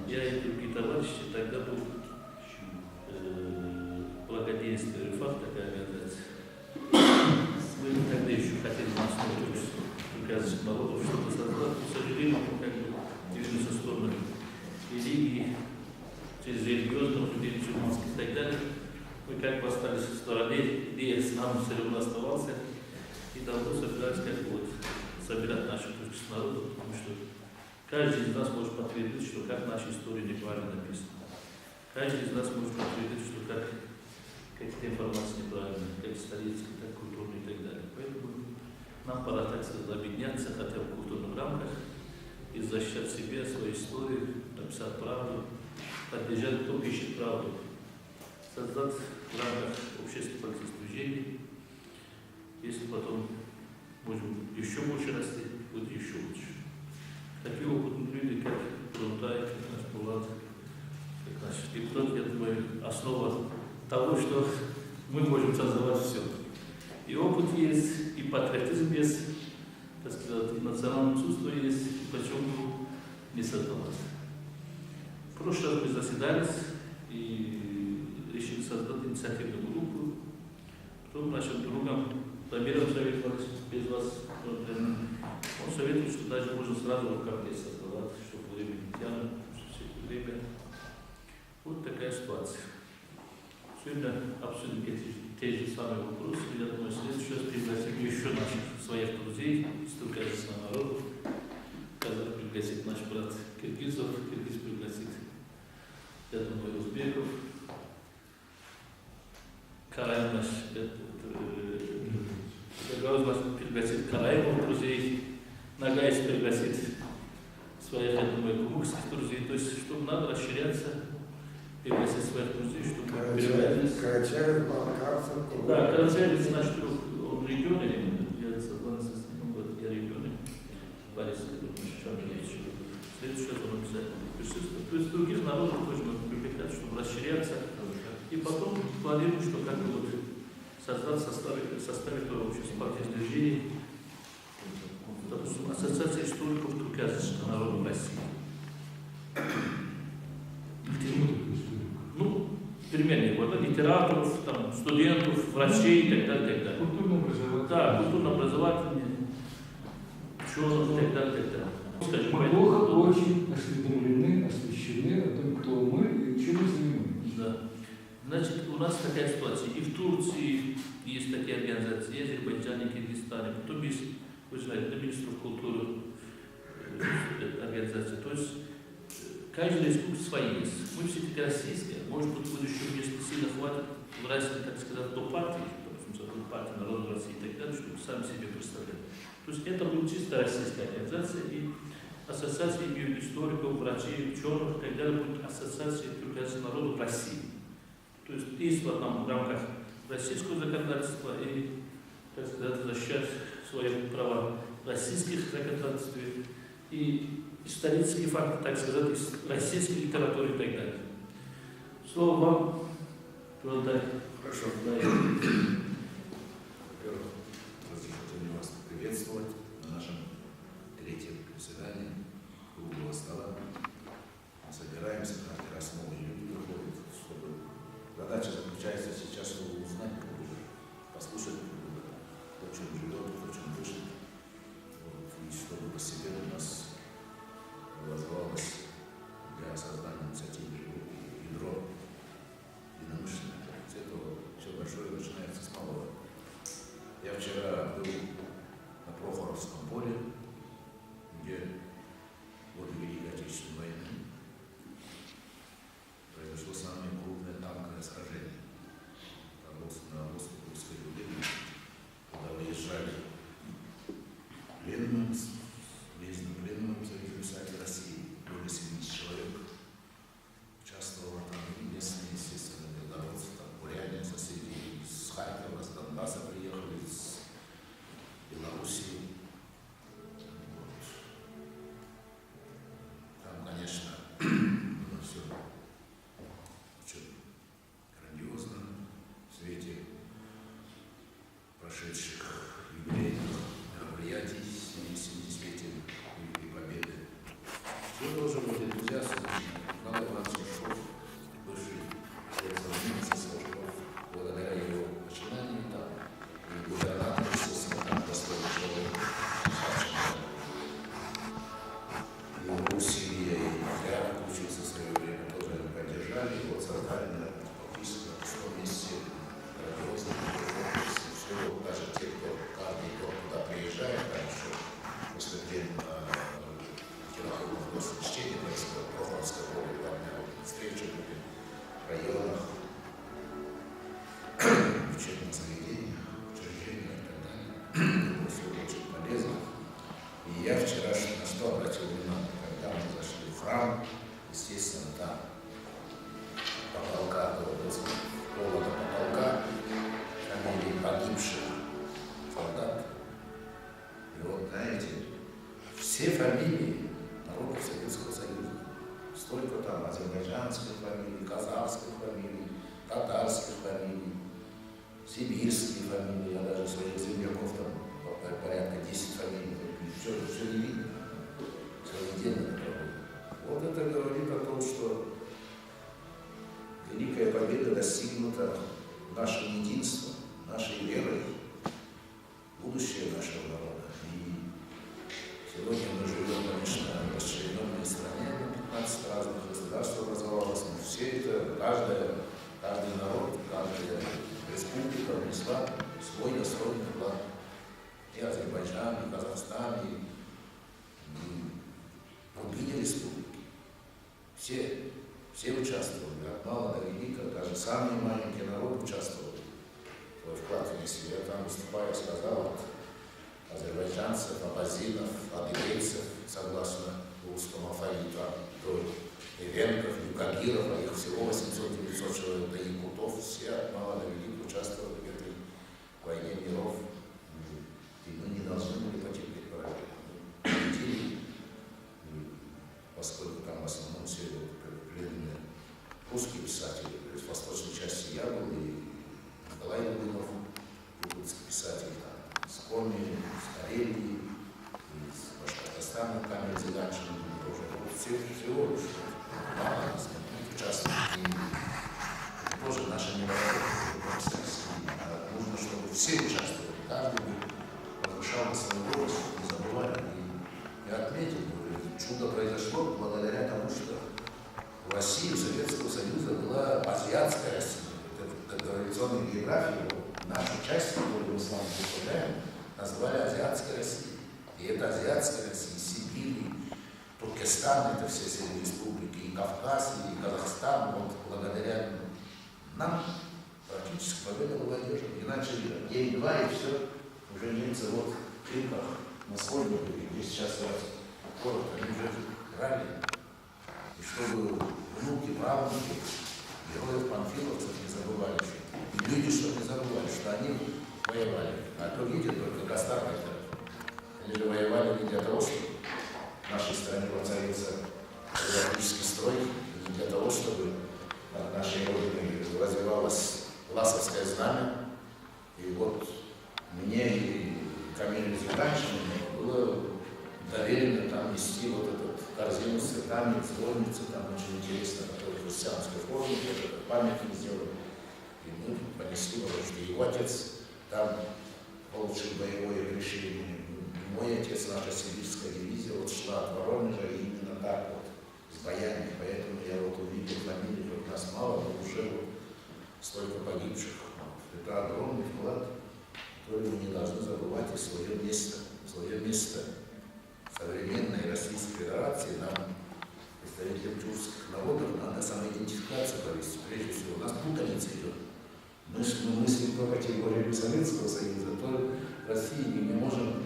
я и другие товарищи, тогда был благодействие РФА, такая организация. Мы тогда еще хотели на основе трехязычных народов что-то создать, но, к сожалению, как бы двинулись в сторону религии, через религиозных людей, мусульманских и так далее. Мы как бы остались в стороне, идея с нами все равно оставался, и давно собирались как бы вот собирать наши творческие народы, потому что каждый из нас может подтвердить, что как наша история неправильно написана. Каждый из нас может подтвердить, что как какие-то информации неправильные, как исторические, так культурные и так далее. Поэтому нам пора, так сказать, объединяться хотя бы в культурных рамках и защищать себя, свою историю, написать правду, поддержать, кто пишет правду, создать в рамках общественных политических движений. Если потом можем еще больше расти, будет еще лучше. Такие опытные люди, как Трунтай, как наш Булат, как наш депутат, я думаю, основа того, что мы можем создавать все. И опыт есть, и патриотизм есть, так сказать, и национальное чувство есть, и почему не создавать. В прошлый раз мы заседались и решили создать инициативную группу. Потом нашим другом Дамиром советовались без вас. Он советует, что даже можно сразу в руках создавать, чтобы время не тянуть, все это время. Вот такая ситуация. Сегодня обсудим те же самые вопросы. Я думаю, в следующий раз пригласим еще наших своих друзей из туркоязычного народа. Казах пригласит наш брат Киргизов, Киргиз пригласит, я думаю, узбеков. Караев наш, Гагаuz пригласит Караевых друзей, Нагайс пригласит своих, я думаю, кумыкских друзей. То есть, чтобы надо расширяться, пригласить своих друзей, чтобы переводить. Карачаев, Балкарцев. Да, Карачаев, значит, он регионе, я согласен с ним, я регионе, Борис, в следующий раз он обязательно присутствует. То есть, других народов тоже нужно привлекать, чтобы расширяться. И потом планируем, что как бы вот создать составить общество партийных движений, допустим, ассоциация историков туркоязычного народа в России. Ну, переменные года, литераторов, там, студентов, врачей и так далее, и так далее. Культурно-образовательное. Да, культурно-образовательные, ученых и так далее, и так далее. Скажем, Мы плохо очень осведомлены, освещены о том, кто мы и чем мы занимаемся. Да. Значит, у нас такая ситуация. И в Турции есть такие организации, и в Азербайджане, Киргизстане, потом есть, вы знаете, министров культуры организации. То есть каждая республика свои есть. Мы все-таки российские. Может быть, в будущем, если сильно хватит, вырасти, так сказать, до партии, допустим, до партии народа России и так далее, чтобы сами себе представлять. То есть это будет чисто российская организация, и ассоциация имеют историков, врачей, ученых и так далее, будет ассоциация туркоязычного народа в России. То есть есть в рамках российского законодательства и, так сказать, защищать свои права российских законодательств и исторические факты, так сказать, из российской литературы и так далее. Слово вам, Трунтай. Хорошо. Да. Во-первых, разрешите вас приветствовать на нашем третьем заседании круглого стола. Мы собираемся каждый раз новые люди приходят, чтобы задача заключается сейчас, чтобы узнать друг друга, послушать друг друга, кто в чем живет, кто в чем дышит. Вот. И чтобы постепенно у нас образовалось для создания инициативы ядро единомышленников. С этого все большое начинается с малого. Я вчера был на Прохоровском поле, где в годы Великой Отечественной войны произошло самое крупное танковое сражение. Там на Русской Дубине, когда выезжали пленным, выездным пленным Союза писателей России, более 70 человек. Участвовало там и местные, естественно, белоруссы, там буряне, соседи с Харькова, с Донбасса приехали, с Белоруссии. Вот. Там, конечно, было все очень грандиозно в свете прошедших юбилейных мероприятий, 70-летия Великой Победы. Все должно быть энтузиаст, Николай Иванович Шишов, бывший член Совмина Сосочков, благодаря его начинаниям там, и губернатор, естественно, там достойный человек, его усилия, и я учился в свое время, тоже поддержали, и вот создали, наверное, фактически в том месте радиозный офис, все, даже те, кто каждый год туда приезжает, раньше, после чтение происходит, Прохоровская поле, встречи в районах, в учебных заведениях, учреждениях и так далее. Это все очень полезно. И я вчера на что обратил внимание, когда мы зашли в храм, естественно, там потолка, пола до потолка, фамилии погибших солдат. И вот, знаете, все фамилии народов Советского Союза, столько там азербайджанских фамилий, казахских фамилий, татарских фамилий, сибирских фамилий, я даже своих земляков там порядка 10 фамилий, все не видно, все отдельно. Вот это говорит о том, что великая победа достигнута нашим единством, нашей верой, будущее нашего народа. Сегодня мы живем, конечно, в расчлененной стране, 15 разных государств образовалось, но все это, каждый народ, каждая республика внесла свой достойный вклад. И Азербайджан, и Казахстан, и другие республики. Все участвовали, от мала до велика, даже самые маленькие народы участвовали. Свой вклад внесли. Я там выступая сказал, азербайджанцев, абазинов, адыгейцев, согласно русскому алфавиту, до эвенков, юкагиров, а их всего 800-900 человек, до якутов, все от мала до велика участвовали в этой войне миров. И мы не должны были потерпеть поражение. Мы победили, поскольку там в основном все пленные русские писатели, то есть в восточной части я был, и Николай Лунов, якутский писатель, с Коми, с Карелии, из Башкортостана, Камиль Зиганшин, всего лишь мало нас участвуют. И тоже наша невероятная нужно, чтобы все участвовали, каждый повышал свой голос, не забывали. И я отметил, чудо произошло благодаря тому, что в России, в Советского Союза была азиатская Россия. Это традиционной географии, нашу часть, которую мы с вами представляем, назвали Азиатской Россией. И это Азиатская Россия, Сибирь, Туркестан, это все республики, и Кавказ, и Казахстан, вот благодаря нам практически победа была одержана. Иначе день-два, и все, уже немцы вот в Криках на Сходне, где сейчас город, они уже играли. И чтобы внуки, правнуки, героев панфиловцев не забывали, и люди, чтобы не забывали, что они воевали. А то видят только Гастарбайтеров. Они же воевали не для того, чтобы в нашей стране воцарился демократический строй, не для того, чтобы над нашей родиной развивалось Власовское знамя. И вот мне и Камилю Зиганшину было доверено там нести вот эту корзину с цветами, звонницу, там очень интересно, в христианской форме, памятник сделали. И мы понесли, потому что его отец там получил боевое крещение. Мой отец, наша сибирская дивизия, вот шла от Воронежа именно так вот, с боями. Поэтому я вот увидел фамилии, вот нас мало, но уже вот столько погибших. Это огромный вклад, который мы не должны забывать, и свое место в современной Российской Федерации нам, представителям тюркских народов, надо самоидентификацию провести. Прежде всего, у нас путаница идет. Мы мыслим по категории Советского Союза, то в России не можем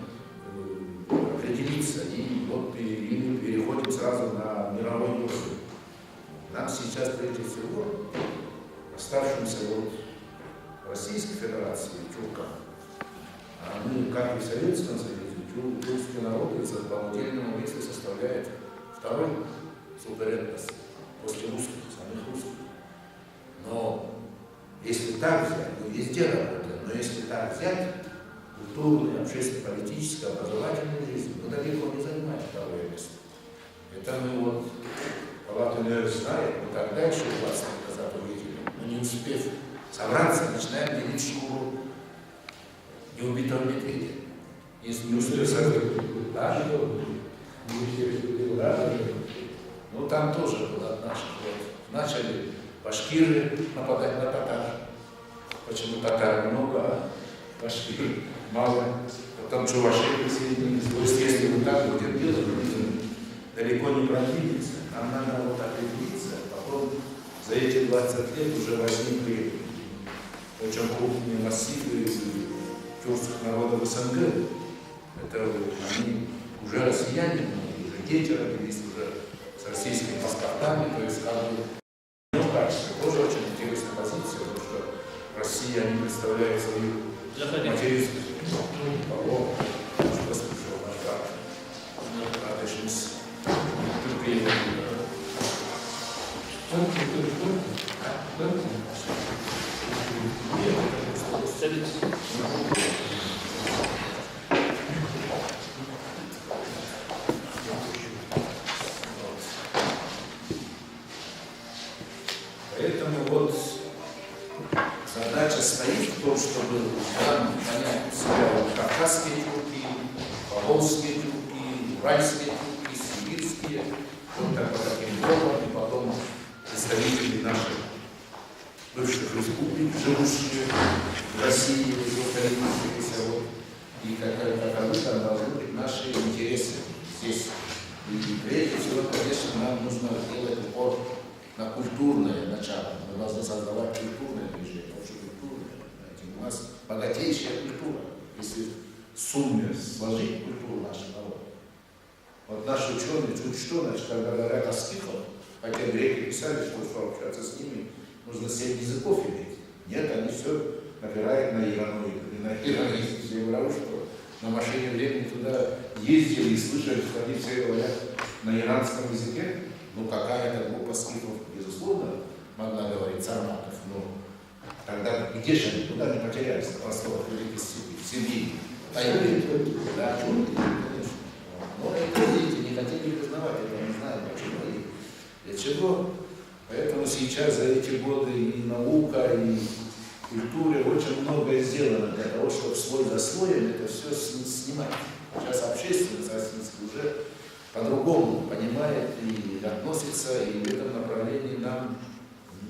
определиться, и вот переходим сразу на мировой уровень. Нам сейчас, прежде всего, оставшимся вот в Российской Федерации, тюркам, а мы, как и в Советском Союзе, тюркские народы по отдельному весу составляет второй суперэтнос после русских, самих русских. Но если так взять, мы везде работаем, но если так взять, культурную, общественно-политическую, образовательную жизнь, мы далеко не занимаем второе место. Это мы вот успев собраться, начинаем делить шкуру неубитого медведя. Если не успев собраться. Да? Да? Ну там тоже было от наших. Вот. Начали башкиры нападать на татар. Почему татар много, а башкир мало. Потом чуваши присоединились. То есть если мы так будем делать, далеко не продвинется. Нам надо вот так и двигаться. Потом за эти 20 лет уже возникли очень крупные массивы тюркских народов СНГ. Это они уже россияне, уже дети родились, уже с российскими паспортами, то есть как бы качество. Тоже очень интересная позиция, потому что Россия не представляет свою материнскую кого, что слышал наш брат. Радышность. Терпение. Поэтому вот задача стоит в том, чтобы нам понять себя кавказские тюрки, поволжские тюрки, уральские тюрки, сибирские, вот так по таким формам, и потом представители наших бывших республик, живущие в России, укоренившиеся, вот, и каковы там должны быть наши интересы здесь. И прежде всего, конечно, нам нужно делать упор на культурное начало. Мы должны создавать культурное движение, общекультурное. У нас богатейшая культура, если в сумме сложить культуру нашего народа. Вот наши ученые, чуть что, значит, когда говорят о скифах, хотя греки писали, что чтобы общаться с ними, нужно 7 языков иметь. Нет, они все напирают на Ирану, и на иранизм. Я говорю, что на машине времени туда ездили и слышали, что они все говорят на иранском языке. Ну, какая-то группа скифов, безусловно, могла говорить сарматов, но тогда где же они, куда они потерялись на просторах Великой Степи, в Сибири? Да, конечно. Но это, видите, не хотели признавать, это не знаю, почему и для чего. Поэтому сейчас за эти годы и наука, и культура очень многое сделано для того, чтобы слой за слоем это все снимать. Сейчас общественность российская уже по-другому понимает и относится, и в этом направлении нам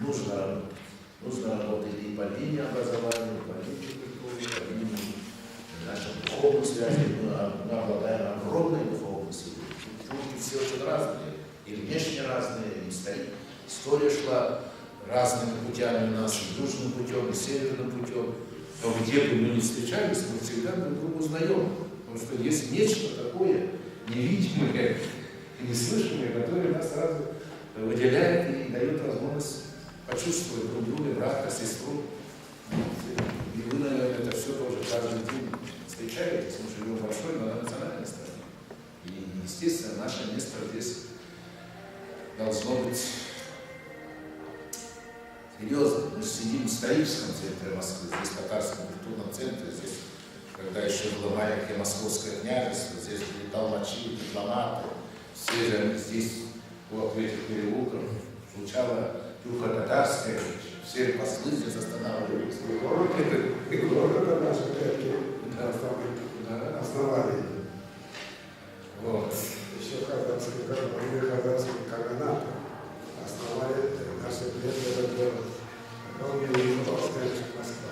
нужно работать. Нужно работать и по линии образования, и по линии культуры, по линии нашей духовной связи. Мы обладаем огромной духовной силой. Люди все очень разные, и внешне разные, и история шла разными путями у нас, и южным путем, и северным путем. Но где бы мы ни встречались, мы всегда друг друга узнаем. Потому что есть нечто такое, невидимое и неслышимое, которое нас сразу выделяет и дает возможность почувствовать друг друга, брата, сестру. И вы, наверное, это все тоже каждый день встречаетесь. Мы живем в большой многонациональной стране. И, естественно, наше место здесь должно быть серьезно. Мы сидим в историческом центре Москвы, здесь в татарском культурном центре, здесь когда еще было маленькое московское княжество, здесь были толмачи, дипломаты, все же здесь, вот в этих переулках, звучала тюрко-татарская речь, все послы здесь останавливались. Это наши предки основали. Вот. Еще Казанский каганат основали наши предки этот город. Он не Москва.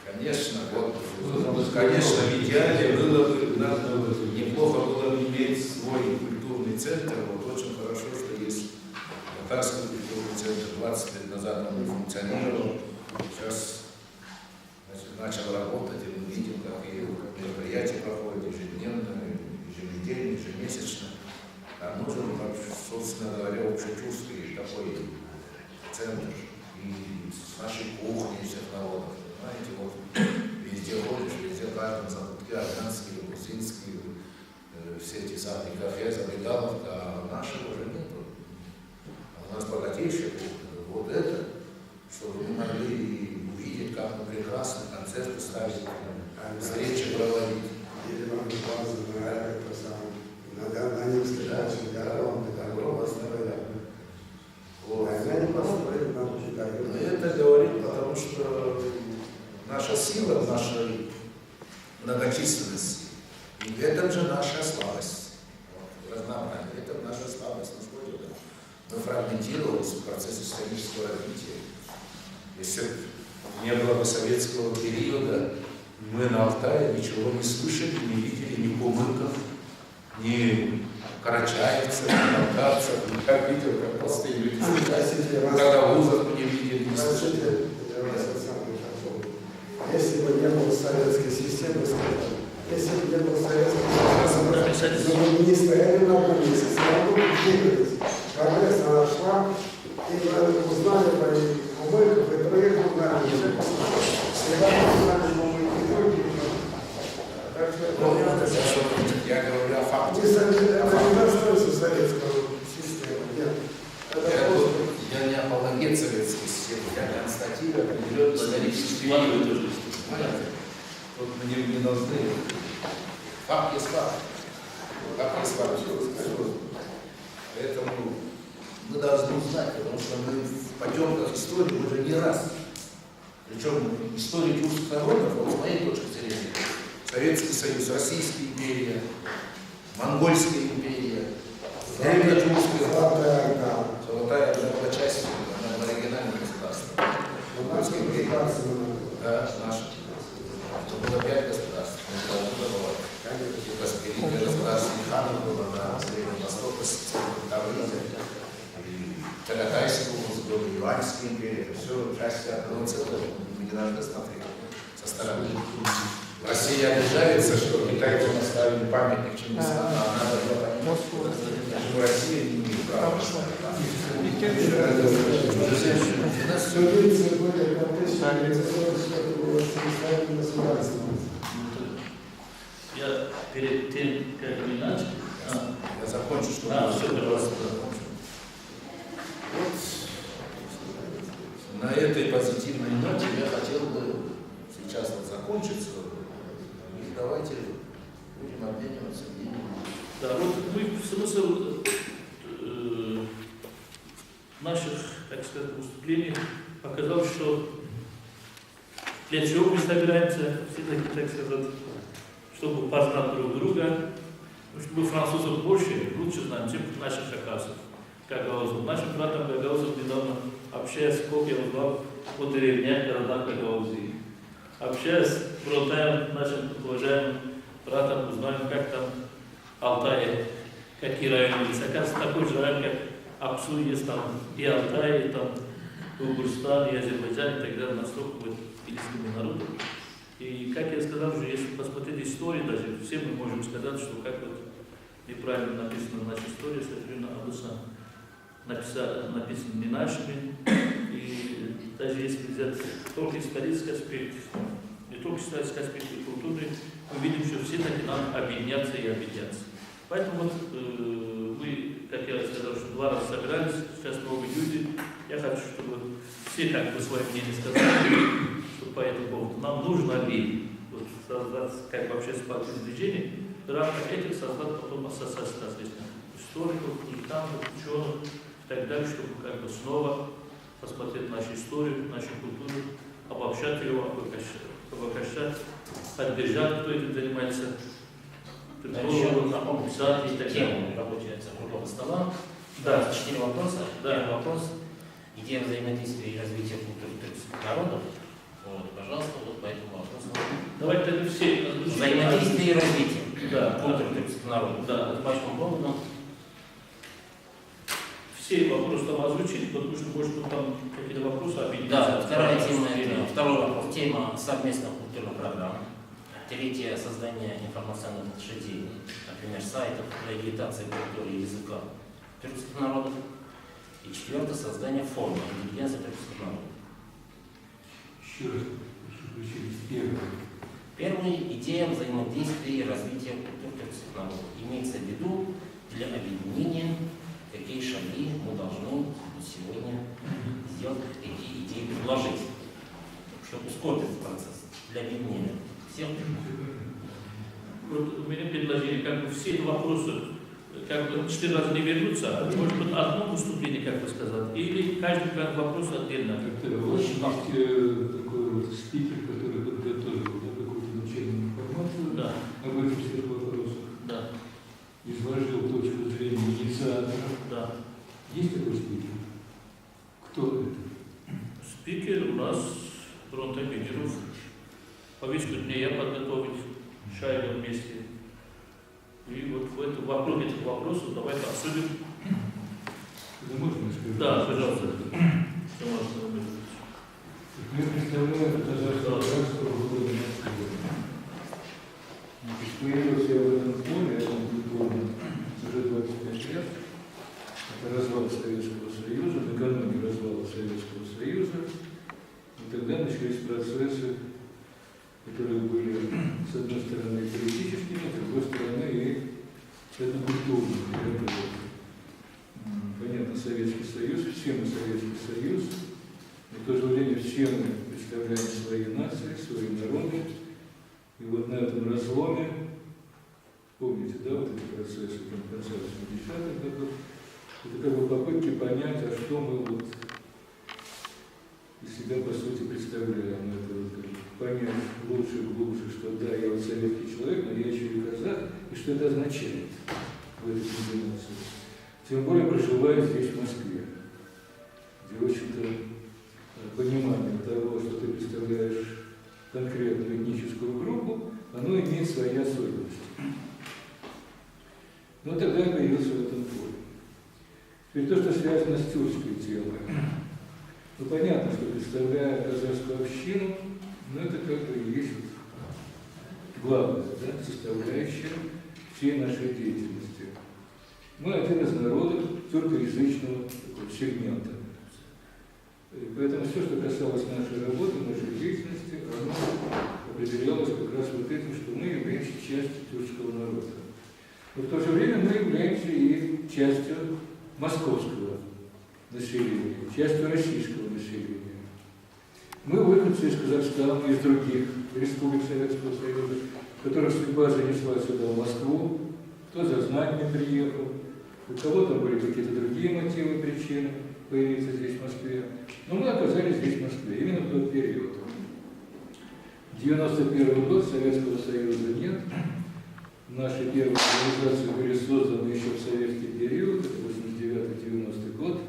Конечно, вот, конечно, в идеале было бы, надо неплохо было бы иметь свой культурный центр. Вот очень хорошо, что есть татарский культурный центр. 20 лет назад он функционировал. Сейчас начал работать, и мы видим, как и мероприятия проходят ежедневно, еженедельно, ежемесячно. А нужен, собственно говоря, общетюркский такой центр и с нашей кухней всех народов. Знаете, вот везде ходишь, везде в каждом закутке армянские, грузинские, все эти самые кафе, забегаловка, а нашего уже нету. А у нас богатейшая кухня. Вот это, чтобы мы могли увидеть, как мы прекрасно концерты ставить, встречи проводить. Или вам базу на ним встречать, Да, огромный, огромный, огромный. вот. Они построили ориентировалась в процесс исторического развития. Если бы не было бы советского периода, мы на Алтае ничего не слышали, не видели, ни помылков, ни карачаевцев, ни алтарцев. Я видел, как простые люди встречались, когда вузов не видели, не слышали. Если бы не было советской системы, если бы не было советской системы, мы не стояли на одном месте, все равно двигались. Прогресс она шла, и мы узнали про помылков, и проект узнали. Всегда узнали помылки, и другие. Так что Я говорю о факте. она не достается советского системы, нет. Я не апологет советской системы, я констатирую определенный исторический период. Вот мне не нужны. Факт есть факт. Факт есть факт. Поэтому мы должны узнать, потому что мы в потемках истории уже не раз. Причем истории русских народов, вот с моей точки зрения, Советский Союз, Российская империя, Монгольская империя, Древнерусская, Золотая Орда была частью оригинального государства. Монгольская империя, да, наша. Это было 5 государств, это оттуда было. Великое государство ханов было на Среднем Востоке, Тавриде, Чагатайская область, Юаньская империя, это все части одного целого, мы не должны смотреть со стороны. Россия обижается, что китайцы поставили памятник Чингисхану, а она должна понимать, что Россия не имеет права. Я перед тем, как мы начали... Я закончу, что... все, пожалуйста. Вот на этой позитивной ноте я хотел бы сейчас вот закончить, и давайте будем обмениваться мнением. Да, вот мы смысл наших, так сказать, выступлений показал, что для чего мы собираемся, все-таки, так сказать, чтобы познать друг друга, мы французов больше, лучше знаем, чем наших хакасов, гагаузов. Нашим братом гагаузов недавно общаясь, сколько я узнал о деревнях, городах Гагаузии. Общаясь, болтаем нашим уважаемым братом, узнаем, как там Алтай, какие районы есть. Оказывается, такой же район, как Аксу, есть там и Алтай, и там Кыргызстан, и Азербайджан, и так далее, настолько вот филистимский народ. И, как я сказал уже, если посмотреть историю, даже все мы можем сказать, что как вот неправильно написана наша история, совершенно обычно написано не нашими. И даже если взять только исторический аспект, не только исторический аспект и культурный, мы видим, что все таки нам объединяться и объединяться. Поэтому вот мы, как я сказал, что 2 раза собирались, сейчас новые люди. Я хочу, чтобы все как бы свое мнение сказали, что по этому поводу нам нужно ли вот, создать как вообще спортивное движение, в рамках этих создать потом ассоциацию историков, музыкантов, ученых и так далее, чтобы как бы снова посмотреть нашу историю, нашу культуру, обобщать ее, обогащать, поддержать, кто этим занимается. Еще напомню, тему рабочая круглого стола. Да. 4 вопроса. Да. Первый вопрос. Идея взаимодействия и развития культуры тюркских народов. Вот, пожалуйста, вот по этому вопросу. Давайте это все. Взаимодействие и развитие культуры Да. тюркских народов. Да. По какому поводу? Все вопросы там озвучили, потому что, может быть, там какие-то вопросы объединить. Да, вторая тема, это второй вопрос. Тема совместных культурных программ. Третье — создание информационных учреждений, например, сайтов для агитации культуры и языка тюркских народов. И четвертое — создание форума интеллигенции тюркских народов. Еще раз включились первое. Первый — идея взаимодействия и развития культур тюркских народов. Имеется в виду для объединения, какие шаги мы должны сегодня сделать, какие идеи предложить, чтобы ускорить этот процесс для объединения. Вот у меня предложение, как бы все эти вопросы, как бы 4 раза не вернутся, а может быть одно выступление, как бы сказать, или каждый вопрос отдельно. Как-то у вас есть такой вот спикер, который подготовил какую-то начальную информацию Да. об этих всех вопросах, Да. изложил точку зрения инициатора. Да. Есть такой спикер? Кто это? Спикер у нас Дрон Табидеров. Повестку дня я подготовить, Шайбер вместе. И вот в этих вопросах давайте обсудим. Да можно сказать? Да, пожалуйста. Все можно выбрать. Мы представляем казахское государство в городе Москве. Появился я в этом поле, я там культурно уже 25 лет. Это развал Советского Союза, накануне развала Советского Союза. И тогда начались процессы, которые были, с одной стороны, политическими, с другой стороны, и этнокультурными. Это вот, понятно, Советский Союз, все мы Советский Союз, и в то же время все мы представляем свои нации, свои народы. И вот на этом разломе, помните, да, вот эти процессы в конце 80-х годов, это как бы попытки понять, а что мы вот из себя, по сути, представляем. Это вот, как бы понять лучше, глубже, что да, я вот советский человек, но я еще и казах, и что это означает в этой комбинации. Тем более проживая здесь, в Москве, где, в общем-то, понимание того, что ты представляешь конкретную этническую группу, оно имеет свои особенности. Но тогда я появился в этом поле. Теперь то, что связано с тюркской темой. Ну, понятно, что представляя казахскую общину, но это как бы и есть главная, да, составляющая всей нашей деятельности. Мы один из народов тюркоязычного сегмента. И поэтому все, что касалось нашей работы, нашей деятельности, оно определялось как раз вот этим, что мы являемся частью тюркского народа. Но в то же время мы являемся и частью московского населения, частью российского населения. Мы выходцы из Казахстана, из других республик Советского Союза, которых судьба занесла сюда, в Москву, кто за знаниями приехал, у кого там были какие-то другие мотивы, причины появиться здесь, в Москве. Но мы оказались здесь, в Москве, именно в тот период. 91 год, Советского Союза нет. Наши первые организации были созданы еще в советский период, это 89-90 год.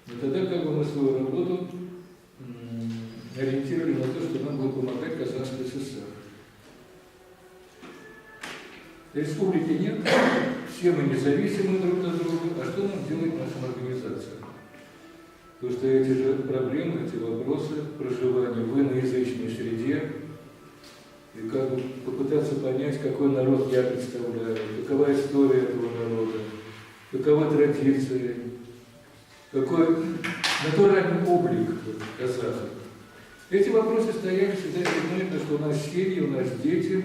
Но тогда как бы мы свою работу ориентировали на то, что нам будет помогать Казахская ССР. Республики нет, все мы независимы друг от друга, а что нам делать нашим организациям? Потому что эти же проблемы, эти вопросы проживания в иноязычной среде, и как бы попытаться понять, какой народ я представляю, какова история этого народа, каковы традиции, какой натуральный облик казахов. Эти вопросы стояли всегда перед нами, потому что у нас семьи, у нас дети,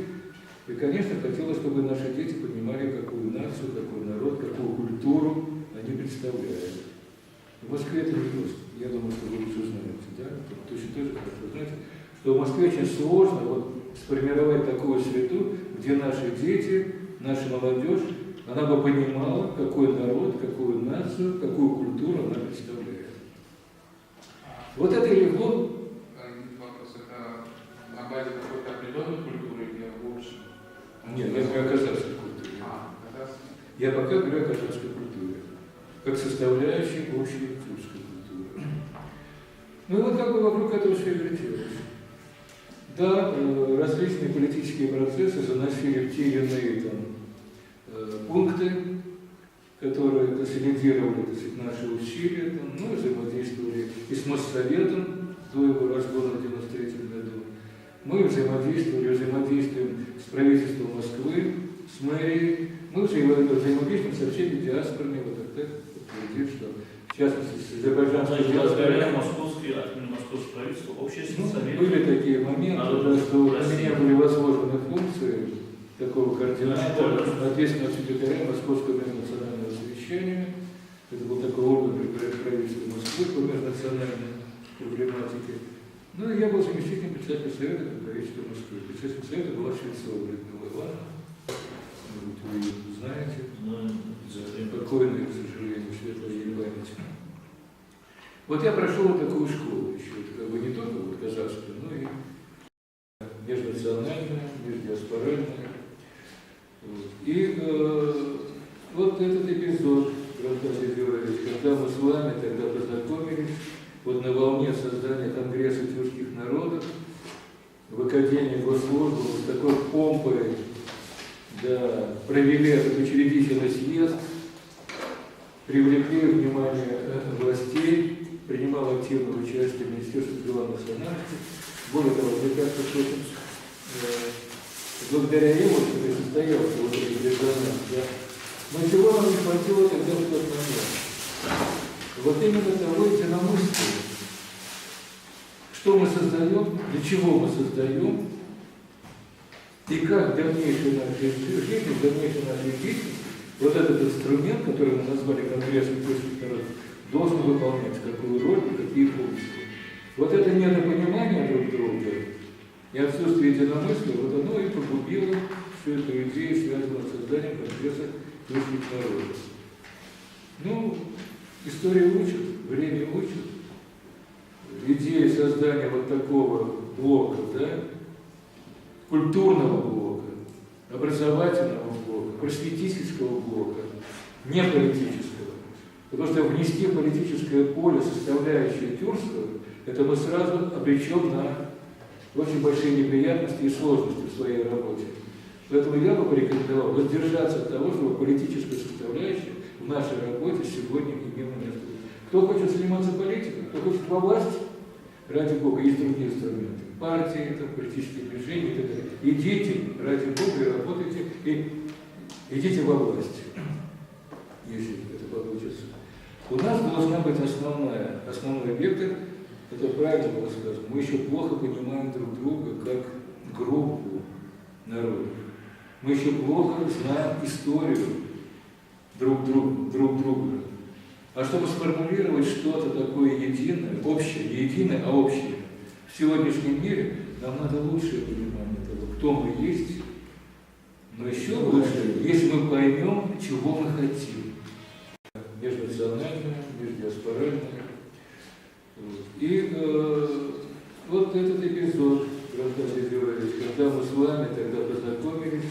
и, конечно, хотелось, чтобы наши дети понимали, какую нацию, какой народ, какую культуру они представляют. В Москве это не просто. Я думаю, что вы уже знаете, да? Точно тоже хорошо знаете, что в Москве очень сложно вот сформировать такую среду, где наши дети, наша молодежь, она бы понимала, какой народ, какую нацию, какую культуру она представляет. Вот это и легло. Вопрос, это на базе какой-то определенной культуры или лучше? Нет, я говорю о казахской культуре. Я пока говорю о казахской культуре, как составляющей общей тюркской культуры. Ну и вот как бы вокруг этого все и вертелось. Да, различные политические процессы заносили в те или иные там, пункты, которые консолидировали, так сказать, наши усилия, там, ну, взаимодействовали и с Моссоветом до его разгона в 1993 году. Мы взаимодействуем с правительством Москвы, с мэрией, мы взаимодействуем со всеми диаспорами, вот так, что в частности с азербайджанской диаспорой. Московское правительство, общественный совет. Были такие моменты, да, что на меня были возложены функции такого координатора, ответственного секретаря Московского межнационального совещания. Это был такой орган при правительстве Москвы по межнациональной проблематике. Ну и я был заместителем председателя совета правительства Москвы. Председателем совета была Швецова Людмила Ивановна. Вы ее знаете. Покойная, к сожалению, светлая ей память. Вот я прошел вот такую школу еще, как бы не только вот казахскую, но и межнациональная, междиаспоральная. Вот. И вот этот эпизод, Равкат Егорович, когда мы с вами тогда познакомились, вот на волне создания Конгресса тюркских народов в Академии Госслужбы с такой помпой, да, провели этот учредительный съезд, привлекли внимание властей, принимал активное участие Министерство дела национальности. Более того, мне кажется, что благодаря ему что состоялся вот этот резонанс, да. Но чего нам не хватило тогда в тот момент? Вот именно того единомыслия. Что мы создаем, для чего мы создаем, и как в дальнейшей нашей жизни, в дальнейшей нашей жизни вот этот инструмент, который мы назвали Конгрессом тюркских народов, должен выполнять какую роль и какие функции. Вот это недопонимание друг друга и отсутствие единомыслия, вот оно и погубило всю эту идею, связанную с созданием Конгресса тюркских народов. Ну, история учит, время учит. Идея создания вот такого блока, да, культурного блока, образовательного блока, просветительского блока, не политического. Потому что внести политическое поле, составляющее тюркского, это мы сразу обречем на очень большие неприятности и сложности в своей работе. Поэтому я бы порекомендовал воздержаться от того, чтобы политическая составляющая в нашей работе сегодня имела место. Кто хочет заниматься политикой, кто хочет во власти, ради Бога, есть другие инструменты. Партии, там, политические движения и так далее. Идите, ради Бога, и работайте, и идите во власть, если это получится. У нас должна быть основной вектор, это правильно было сказано, мы еще плохо понимаем друг друга как группу народов. Мы еще плохо знаем историю друг друга. А чтобы сформулировать что-то такое единое, общее, не единое, а общее, в сегодняшнем мире нам надо лучшее понимание того, кто мы есть, но еще лучше, если мы поймем, чего мы хотим. Межнациональное, междиаспоральное. И вот этот эпизод, Рафаэль Георгиевич, когда мы с вами тогда познакомились,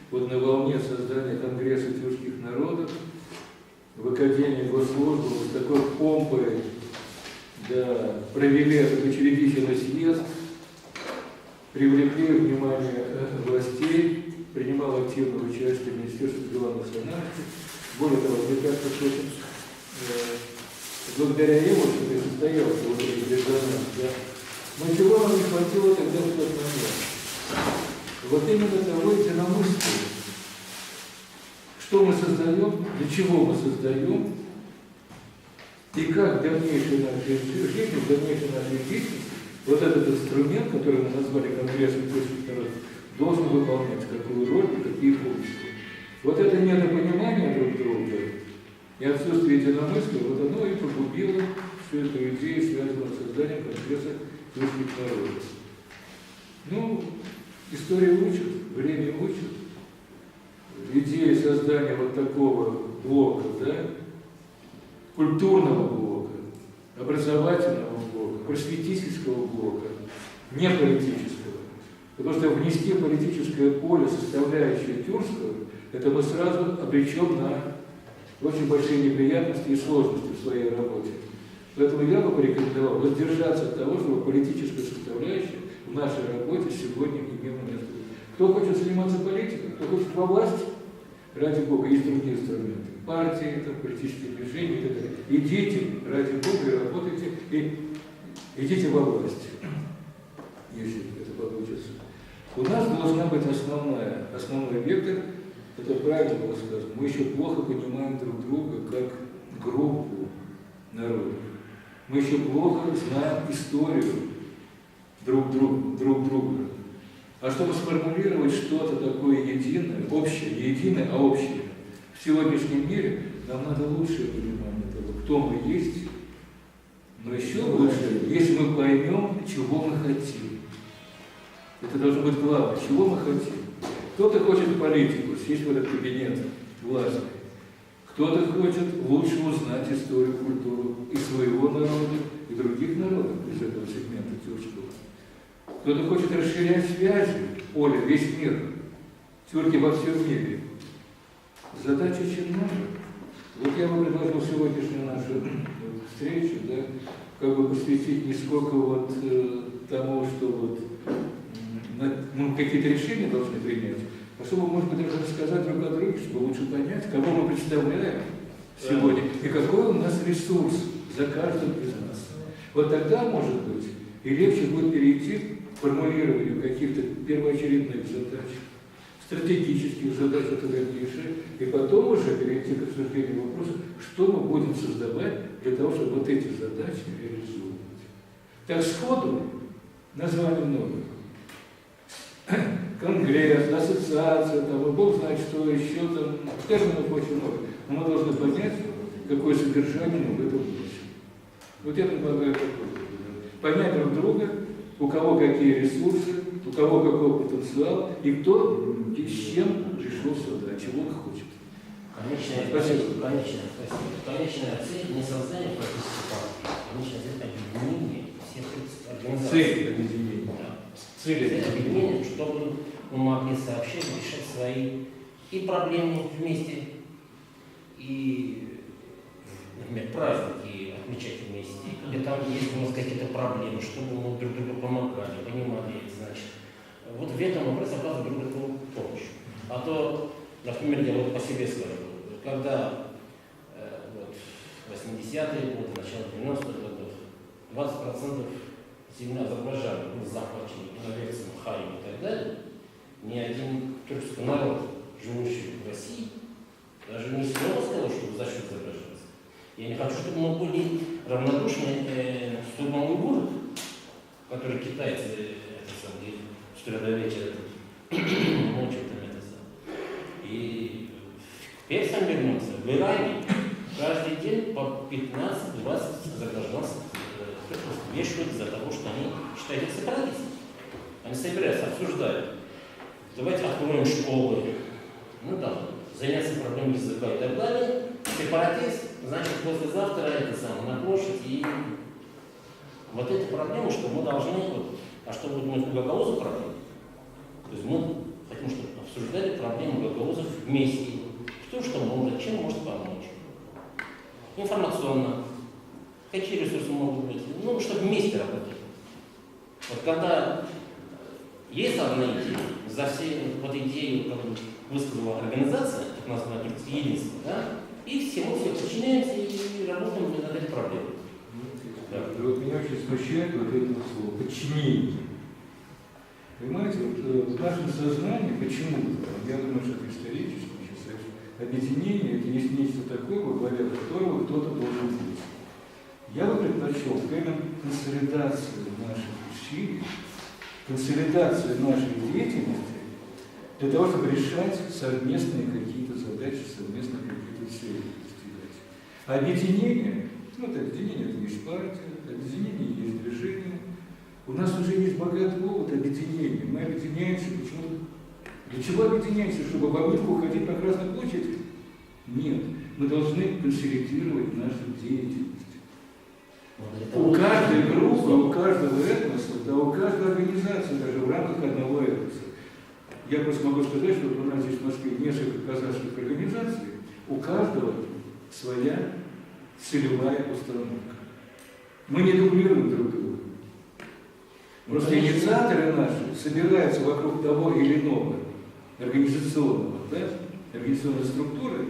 вот на волне создания Конгресса тюркских народов, в Академии Госслужбы с такой помпой, да, провели этот учредительный съезд, привлекли внимание властей, принимал активное участие Министерство дела национальности. Более того, мне кажется, что благодаря ему что состоялся вот этот резонанс, да. Но чего нам не хватило тогда в тот момент? Вот именно того единомыслия. Что мы создаем, для чего мы создаем, и как в дальнейшей нашей жизни, в дальнейшей нашей жизни вот этот инструмент, который мы назвали Конгрессом тюркских народов, должен выполнять какую роль и какие функции. Вот это недопонимание друг друга и отсутствие единомыслия, вот оно и погубило всю эту идею, связанную с созданием Конгресса тюркских народов. Ну, история учит, время учит. Идея создания вот такого блока, да, культурного блока, образовательного блока, просветительского блока, не политического. Потому что внести политическое поле, составляющее тюркского, это мы сразу обречем на очень большие неприятности и сложности в своей работе. Поэтому я бы порекомендовал воздержаться от того, чтобы политическая составляющая в нашей работе сегодня имела место. Кто хочет заниматься политикой, кто хочет во власти, ради Бога, есть другие инструменты. Партии, там, политические движения и так далее. Идите, ради Бога, и работайте, и идите во власть, если это получится. У нас должна быть основной вектор, это правильно было сказано, мы еще плохо понимаем друг друга как группу народов. Мы еще плохо знаем историю друг друга. А чтобы сформулировать что-то такое единое, общее, не единое, а общее, в сегодняшнем мире нам надо лучшее понимание того, кто мы есть, но еще лучше, если мы поймем, чего мы хотим. Это должно быть главное, чего мы хотим. Кто-то хочет политику, сесть в этот кабинет власти. Кто-то хочет лучше узнать историю, культуру и своего народа, и других народов из этого сегмента тюркского. Кто-то хочет расширять связи, поле, весь мир, тюрки во всем мире. Задач очень много. Вот я бы предложил сегодняшнюю нашу встречу, да, как бы посвятить не сколько вот тому, что вот мы какие-то решения должны принять, а чтобы, может быть, даже рассказать друг о друге, чтобы лучше понять, кого мы представляем сегодня и какой у нас ресурс за каждым из нас. Вот тогда, может быть, и легче будет перейти к формулированию каких-то первоочередных задач, стратегических задач, это дальнейшее, и потом уже перейти к обсуждению вопроса, что мы будем создавать для того, чтобы вот эти задачи реализовывать. Так сходу назвали много. Конгресс, ассоциация, там, и Бог знает, что еще там, терминов очень много. Но мы должны понять, какое содержание мы в этом носим. Вот я предлагаю такое. Понять друг друга, у кого какие ресурсы, у кого какой потенциал, и кто с чем решил сюда, чего он хочет. Конечная цель не создание политической партии, конечная цель объединения всех организаций. Цель объединения. Да. Цель объединения, чтобы мы могли сообщать, решать свои и проблемы вместе, и, например, праздники отмечать вместе, или там есть у нас какие-то проблемы, чтобы мы друг другу помогали, понимали, значит. Вот в этом вопросе оказывать друг другу помощь. А то, например, я вот по себе скажу, когда вот, 80-е годы, начало 90-х годов, 20% земли Азербайджана был захвачен иноверцем, хаем и так далее, ни один тюркский народ, живущий в России, даже не смело сказал, что за счет азербайджанцев. Я не хочу, чтобы мы были равнодушны судьбам уйгуров, которые китайцы, с утра до вечера мучают там это самое. И к персам вернемся. В Иране каждый день по 15-20 азербайджанцев вешают из-за того, что они считают их сепаратистами. Они собираются, обсуждают. Давайте откроем школы, ну там, заняться проблемой языка и так далее. Сепаратист, значит, послезавтра это самое, на площадь. И вот эта проблема, что мы должны, вот, а что будет у гагаузов проблема? То есть мы хотим, чтобы обсуждали проблемы гагаузов вместе. Кто что может, чем может помочь. Информационно. Какие ресурсы могут быть? Ну, чтобы вместе работать. Вот когда есть одна идея, за все вот идею, как бы высказала организация, так называемое единство, да, и все мы все подчиняемся и работаем над этой проблемой. Да. Вот меня очень смущает вот это слово «подчинение». Понимаете, вот в нашем сознании почему-то, я думаю, что это исторически, объединение – это есть нечто такое, во главе которого кто-то должен быть. Я бы предпочел термин консолидацию наших усилий, консолидацию нашей деятельности для того, чтобы решать совместные какие-то задачи, совместные какие-то цели достигать. А объединение, ну, это объединение, это есть партия, объединение есть движение. У нас уже есть богатый опыт объединения. Мы объединяемся почему-то. Для чего объединяемся? Чтобы в обнимку ходить на Красной площади? Нет. Мы должны консолидировать нашу деятельность. У каждой группы, у каждого этноса, да, у каждой организации, даже в рамках одного этноса. Я просто могу сказать, что у нас здесь в Москве несколько казахских организаций, у каждого своя целевая установка. Мы не дублируем друг друга. Просто инициаторы наши собираются вокруг того или иного организационной структуры,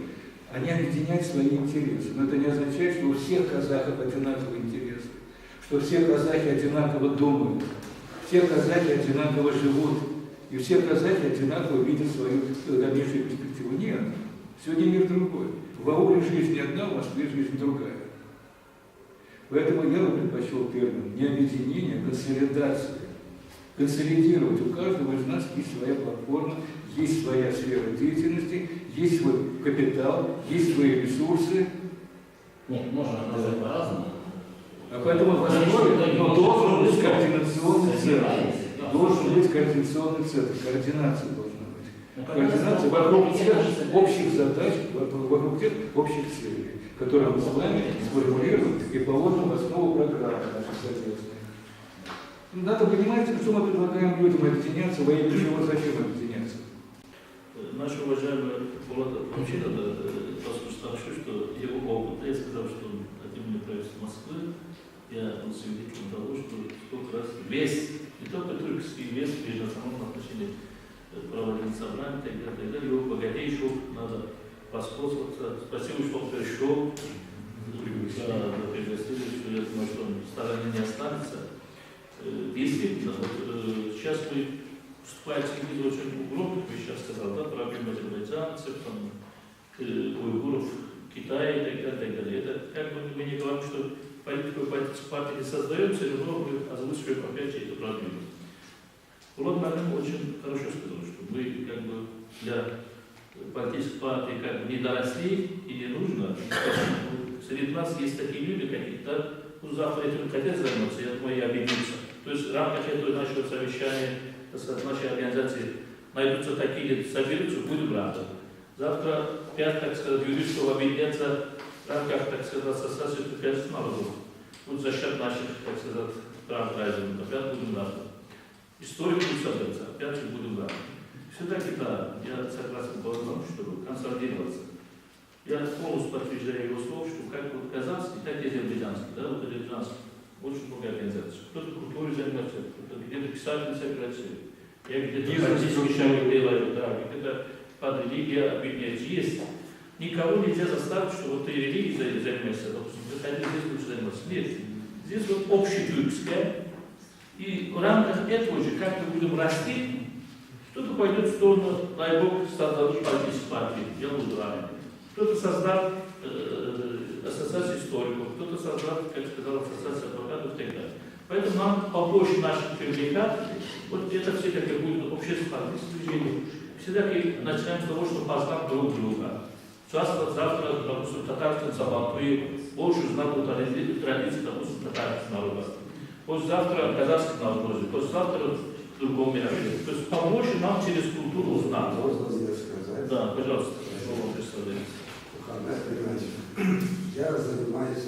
они объединяют свои интересы. Но это не означает, что у всех казахов одинаковые интересы, что все казахи одинаково думают, все казахи одинаково живут, и все казахи одинаково видят свою дальнейшую перспективу. Нет, сегодня мир другой. В ауле жизнь одна, в Москве жизнь другая. Поэтому я бы предпочел термин не объединение, а консолидация. Консолидировать. У каждого из нас есть своя платформа, есть своя сфера деятельности, есть свой капитал, есть свои ресурсы. Нет, можно назвать по-разному. А поэтому в основе должен быть координационный центр. Должен быть координационный центр. Координация должна быть. Координация вокруг тех общих задач, вокруг тех общих целей, которые мы с вами сформулируем и положим в основу программы нашей совместной. Надо понимать, что мы предлагаем людям объединяться, во имя чего, зачем объединяться. Наши уважаемые Булат Мужчина, послушайте, хорошо, что его опыт. Я сказал, что от имени правительства Москвы я был свидетелем того, что сколько раз весь, не только тюркский вес в межнациональном отношении проводили собрания и так далее. Его богатейшего надо воспользоваться. Спасибо, что он пришел. Да, пригласили, что я думаю, что он в стороне не останется. Действительно, вот, сейчас мы вступаем в очень глубоких вещах, сказал, да, проблемы азербайджанцев, там, уйгуров, Китая и так далее. Это как бы мы не говорим, что политическую партию не создаем, все равно мы озвучиваем опять эту проблему. Урод Магомед очень хорошо сказал, что мы как бы для политической партии как бы не доросли и не нужно. Среди нас есть такие люди, какие-то, ну, завтра этим хотят заниматься, я думаю, и объединиться. То есть в рамках этого нашего совещания, нашей организации найдутся такие люди, соберутся, будем рады. Завтра 5, так сказать, юристов объединятся в рамках, так сказать, ассоциации предприятий народов. Вот за счет наших, так сказать, прав граждан. Опять будем рады. История будет собираться, опять же будем рады. Все-таки, да, я согласен по одному, чтобы консолидироваться. Я полностью подтверждаю его слов, что как вот казахский, так и азербайджанский, да, вот азербайджанский, очень много организаций. Кто-то культурой занимается, кто-то где-то писатель собирается, я где-то политический шаг делаю, да, где-то под религией объединяется. Есть. Никого нельзя заставить, что вот ты религией занимаешься, допустим, приходи здесь лучше заниматься. Нет. Здесь вот общетюркское, и в рамках этого же, как мы будем расти, кто-то пойдет в сторону, дай Бог, создадут политическую партию, я буду рад. Кто-то создаст ассоциацию историков, кто-то создаст, как сказал, ассоциацию адвокатов и так далее. Поэтому нам побольше наших привлекать, вот это все как будет общественное движение. Всегда-таки начинаем с того, что познать друг друга. Часто завтра, допустим, татарским Сабантуе больше узнать о традиции, допустим, татарских народов. Послезавтра казахских народов, послезавтра в другом мероприятии. То есть побольше нам через культуру узнать. Можно мне сказать? Да, пожалуйста, что вам представляете. Я занимаюсь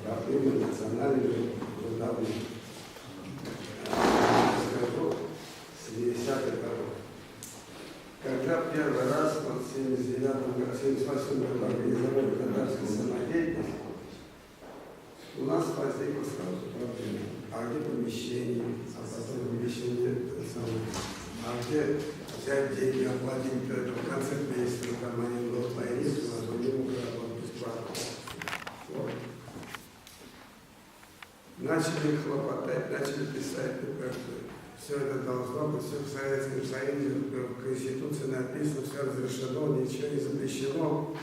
проблемой национальными трудовыми. Скажу, с 70-х годов. Когда первый раз, вот в 79-78 году организовали татарскую самодеятельность, у нас возникла сразу проблема. А где помещение? А потом помещение а где взять деньги, оплатить в конце месяца, там они будут планировать, у нас не могут работать бесплатно. Вот. Начали хлопотать, начали писать, все это должно быть, все в Советском Союзе, в Конституции написано, все разрешено, ничего не запрещено.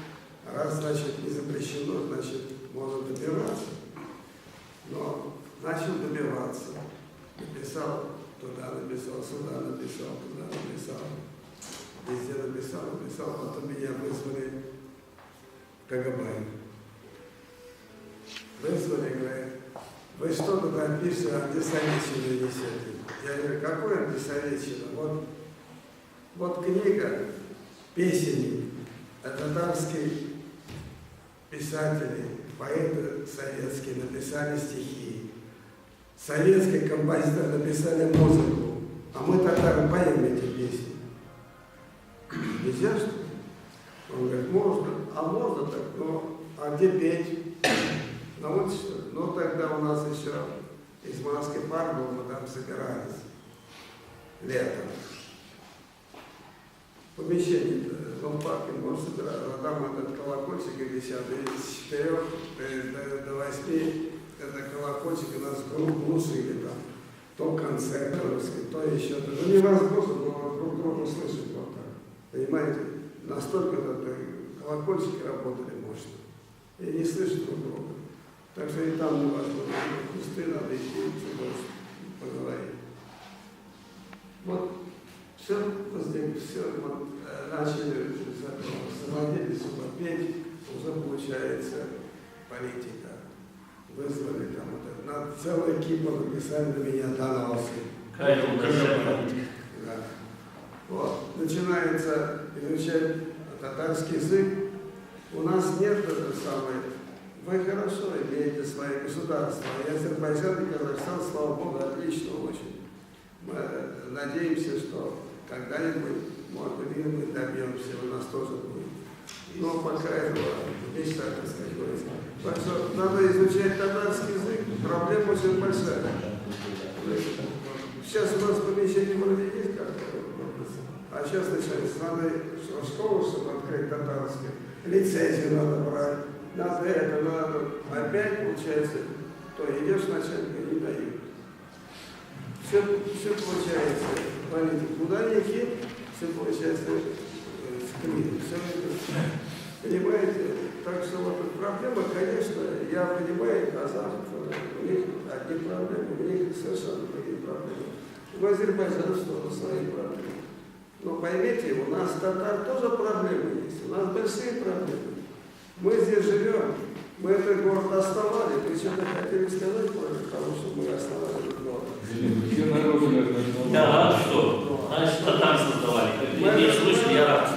Раз, значит, не запрещено, значит, можно добиваться. Но начал добиваться. Написал, туда написал, сюда написал, туда написал. Везде написал, потом меня вызвали в КГБ. Вызвали, говорят, вы что туда пишете, антисоветчину несете? Я говорю, какое антисоветчина? Вот книга песен, татарские писатели, поэты советские написали стихи. Советские композиторы написали музыку, а мы, татары, поем эти песни. Нельзя, что ли? Он говорит, можно, а можно так, ну, а где петь? Ну вот что, ну тогда у нас еще из Москвы парк был, мы там собирались летом. Помещение в парке можно собираться, а там этот колокольчик висят, и с 4 до 8 это колокольчик у нас глушили там, то концерт, то еще, ну невозможно было друг друга слышать вот так, понимаете, настолько колокольчики работали мощно, и не слышать друг друга, так что и там невозможно, кусты надо идти, поговорить. Вот все возник, все вот, начали самодеятельность попеть, уже получается политика. Вызвали там вот это. На целый кипр написали на меня доносы. Да. Вот. Начинается изучать татарский язык. У нас нет этого самого. Вы хорошо имеете свои государства. И Азербайджан и Казахстан, слава Богу, отлично очень. Мы надеемся, что когда-нибудь, может быть, мы добьемся, у нас тоже будет но пока этого мечта, так сказать, говорится. Так что надо изучать татарский язык, проблема очень большая. Сейчас у нас помещение вроде есть как-то, а сейчас начинается, надо школу, чтобы открыть татарский, лицензию надо брать, надо это, надо, опять получается, то идешь начальника, не дают. Все получается, смотрите, куда ни кинь, все получается в книгу, все это, понимаете, так что вот проблема, конечно, я понимаю, казахов, у них одни проблемы, у них совершенно другие проблемы. В Азербайджане что-то свои проблемы. Но поймите, у нас татар тоже проблемы есть, у нас большие проблемы. Мы здесь живем, мы этот город основали, вы что-то хотели сказать против того, что мы основали этот город? Все народы, наверное, Да, а что? Значит, татар создавали. Как не слышали, я рад.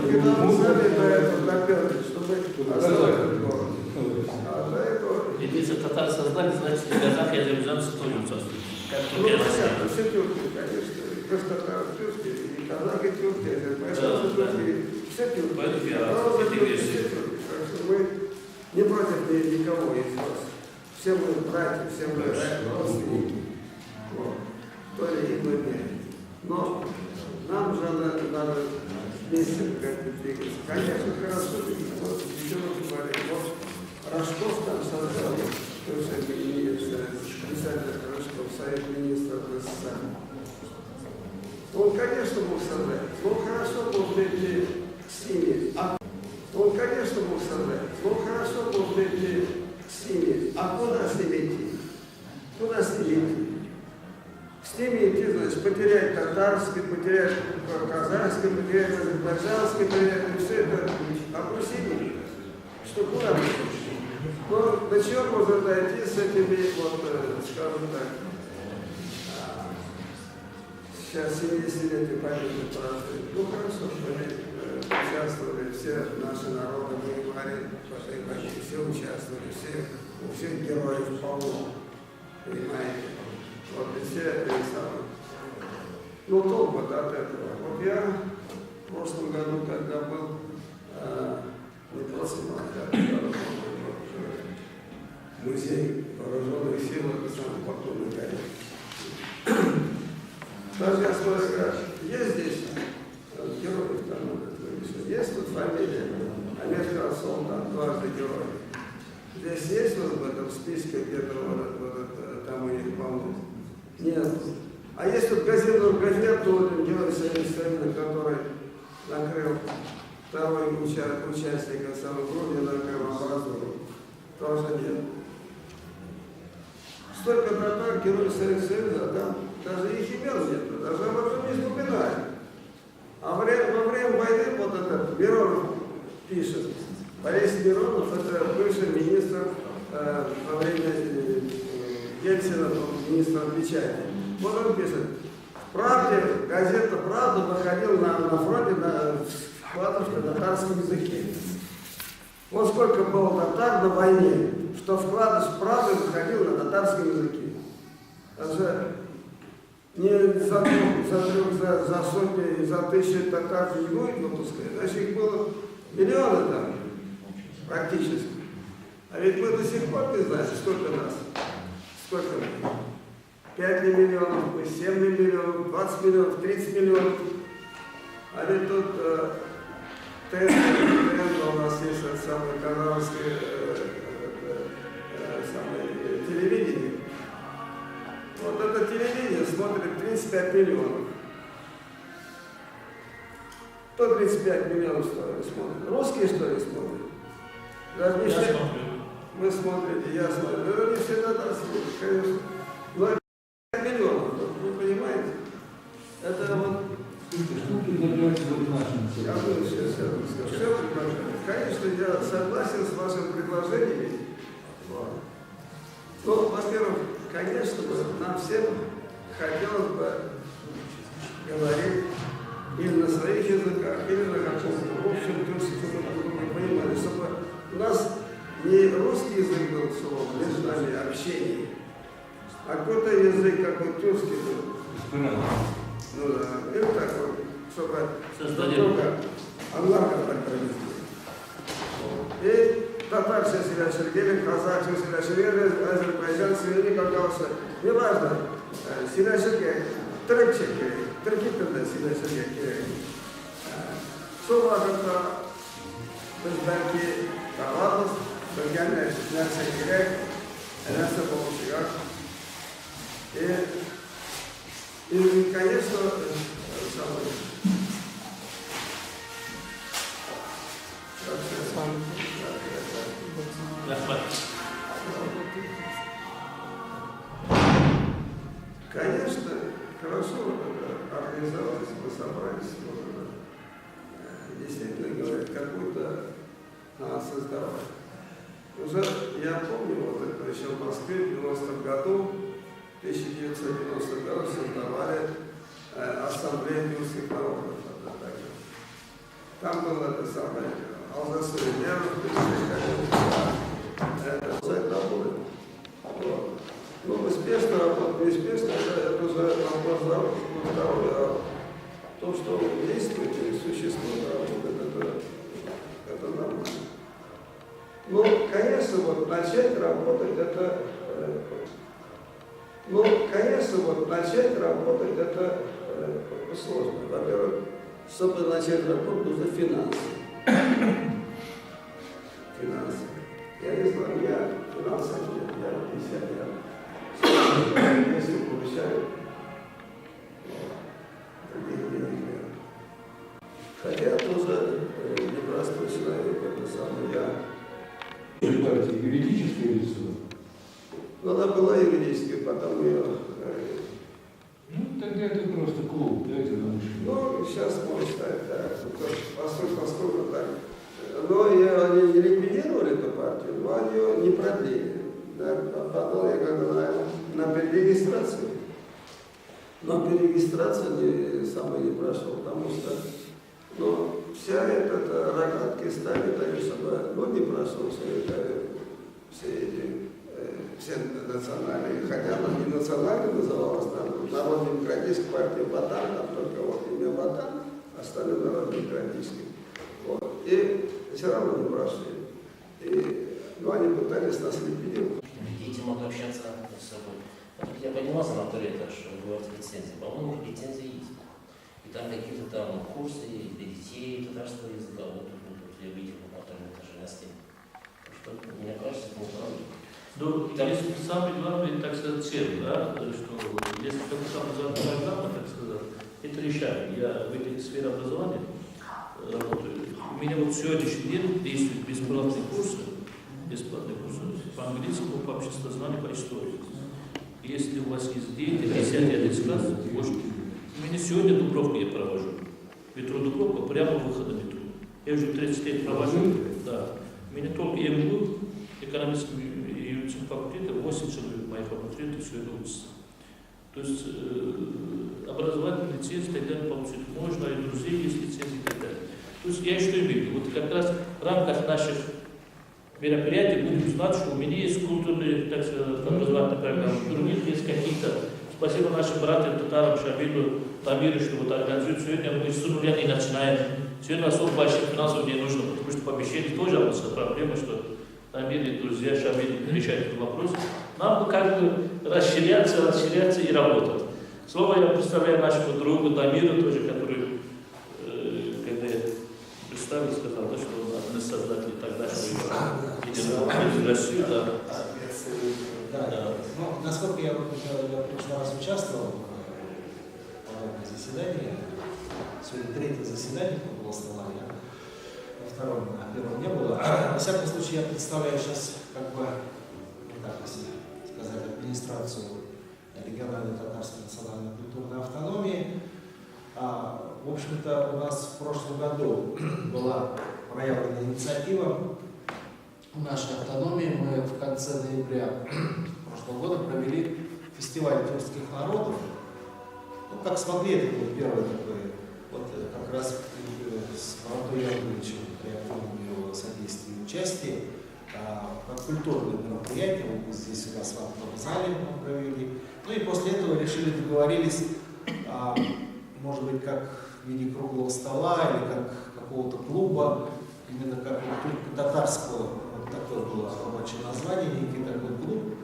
Когда мы сами до этого доперлись, чтобы основать этот город. А до этого... И если татар создали, значит, и казахи, и азербайджанцы тоже участвуют. Как Ну, понятно, все тюрки, конечно. Просто татары тюрки, и казахи тюрки, и азербайджанцы тюрки, все тюрки. Поэтому я рад, Народы этой тюрки, версии. все тюрки. Так что мы не против никого из вас. Все мы братья, все мы родственники. Вот. То ли иной мере. Но нам же надо вместе как-то двигаться. Конечно, хорошо, вот еще раз говорю, вот Рожков там создал, бывший министр, председатель Рожков, Совет министров СССР. Он, конечно, мог создать, но хорошо мог найти с ними. Он, конечно, мог создать, но хорошо мог найти с ними. А куда с ними идти? Куда с ними идти? С ними идти, значит, потерять татарский, потерять казахский, потерять азербайджанский, потерять все это опустить. Что куда? Но до чего можно дойти с этими, вот, скажем так, сейчас 70-летие победы празднуют. Ну хорошо, что они участвовали, все наши народы, мы говорим, что все участвовали, у всех героев полно, понимаете? Вот и все эти самые. Ну толку от этого. Вот я в прошлом году, когда был, не просто музей вооруженных сил, это самый Батумный горе. Даже я смотрю, есть здесь герои, там, есть тут фамилия, Амир Солдат, дважды герой. Здесь есть вот в этом списке где-то вот, там у них полно? Нет. А есть тут газету герой Советского Союза, который накрыл второй участника самой Грузии, накрыл амбразуру. Тоже нет. Столько татар, герой Советского Союза, а там даже их имен нет, даже об этом не вспоминают. А во время войны вот этот Миронов пишет. Борис Миронов, это бывший министр во время Ельцина, министр печати. Вот он пишет. В «Правде», газета «Правда» выходила на фронте в вкладывах на татарском языке. Вот сколько было татар на войне, что вкладыш «Правды» выходил на татарском языке. Даже не за сотни, за тысячи татар не будет выпускать, значит их было миллионы там практически. А ведь мы до сих пор не знаем, сколько нас. Сколько мы? 5 миллионов, 7 миллионов, 20 миллионов, 30 миллионов. А ведь тут тренд у нас есть от самой канадской телевидение. Вот это телевидение смотрит 35 миллионов. Кто 35 миллионов что ли смотрит? Русские что ли смотрят? Даже не все. Вы смотрите, я смотрю. Это не все татарские, конечно. Но это 5 миллионов, вы понимаете? Это вот... Что предлагается вот нашим Я буду сейчас скажу. Что предложение? Конечно, я согласен с вашим предложением. Ну, во-первых, конечно, нам всем хотелось бы говорить или на своих языках, или на каком-то в общем тюркском, чтобы мы понимали, чтобы у нас не русский язык был слово, между нами общение, а какой-то язык, какой тюркский был. Ну да, или такой, чтобы друг друга И татарцы себя сергели, казахи себя сергели, азербайджанцы или какался. Неважно, себя сергели, трекчики, трекитында себя сергели. Сол вакытта biz belki kalırız, bölgenin nerse gerek, nerse buluşacak. И, конечно, конечно, хорошо организовались, мы собрались, действительно говорят, какую-то надо создавать. Уже я помню, вот это еще в Москве в 90-м году, 1990 году создавали ассамблею мирских народов. Там было это самое Алзасуй Неров, это работает. Ну, успешно работать, неуспешно, это уже вопрос здоровья, а то, что действует и существует, это нормально. Ну, конечно, вот начать работать это сложно. Во-первых, чтобы начать работать, нужно финансы. Финансы. Я не знаю, я финансов нет, я пенсионер. Если получаю, таких денег нет. Хотя тоже непростой человек, это самое я. Партия юридическое лицо? Но она была юридической, потом ее... Ну, тогда это просто клуб, да, это научно. Ну, сейчас можно сказать, да, поскольку так. Но они не ликвидировали эту партию, но они ее не продлили. Да, потом я когда на перерегистрацию. Но перерегистрацию не прошел, потому что вся эта рогатки ставит, чтобы не прошел все национальные, хотя она не национальная называлась, там Народно-демократическая партия Батан, там только вот имя Батан, остальные Народно-демократические. Вот. И все равно не прошли. Они пытались нас ликвидировать. Дети могут общаться с собой. Я поняла, санаторий, что вы говорите лицензии. По-моему, лицензии есть. И там какие-то там курсы для детей татарского языка. Вот тут я видел на втором этаже на стене. Что, мне кажется, это неправильно. Ну, самое главное, так сказать, цель, да, что если какая-то программа, так сказать, это решает. Я в этой сфере образования работаю. У меня вот сегодняшний день действуют бесплатные курсы по английскому, по обществознанию, по истории. Если у вас есть дети, 10 класс, можете. У меня сегодня Дубровку я провожу. Метро Дубровка, прямо выхода метро. Я уже 30 лет провожу. Да. У меня только МГУ, экономический и юридический факультет, 8 человек моих абитуриентов все это учатся. То есть образовательная лицензия тогда получить можно, и друзей есть лицензии и так далее. То есть я что имею? Вот как раз в рамках наших мероприятий будем знать, что у меня есть культурные, так сказать, образовательные программы, у них есть какие-то. Спасибо нашим братьям, татарам, Шабилу, Тамиру, что вот организуют. Сегодня мы с нуля не начинаем. Сегодня особо больших финансов не нужно, потому что помещение тоже проблема, что Тамир и друзья Шабилу решают этот вопрос. Нам бы как бы расширяться и работать. Слово я представляю нашему другу Тамиру тоже, который, когда я представил, сказал, да, что он один из создателей тогдашнего в Россию, да. Да. Ну, насколько я в прошлый раз участвовал в подобном заседании, сегодня третье заседание было стола, на первом не было. Во всяком случае, я представляю сейчас, если сказать, администрацию региональной татарской национальной культурной автономии. В общем-то, у нас в прошлом году была проявлена инициатива в нашей автономии. Мы в конце ноября прошлого года провели фестиваль тюркских народов. Как смогли, это был первый такой, как раз с Маратом Яковлевичем при активном его содействии и участии, как культурное мероприятие, мы здесь у нас в актовом зале мы провели. И после этого договорились, может быть, как в виде круглого стола или как какого-то клуба, именно как татарского, вот такое было рабочее название, некий такой клуб,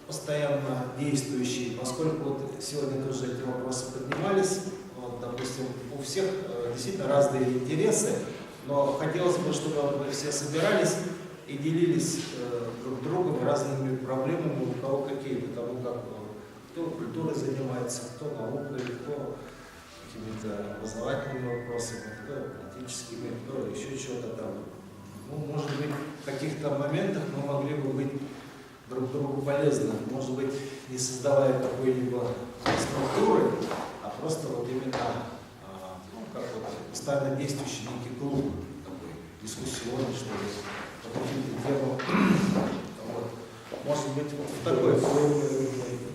постоянно действующий, поскольку вот сегодня тоже эти вопросы поднимались, вот, допустим, у всех действительно разные интересы, но хотелось бы, чтобы мы все собирались и делились друг другом разными проблемами, у кого какие, потому как кто культурой занимается, кто наукой, кто какими-то образовательными вопросами, кто политическими, кто еще что-то там. Ну, может быть, в каких-то моментах мы могли бы быть друг другу полезны, может быть, не создавая какой-либо структуры, а просто вот именно ну, как вот постоянно действующий некий клуб, такой дискуссионный, что ли, по каким-то темам. Вот. Может быть, вот в такой форме.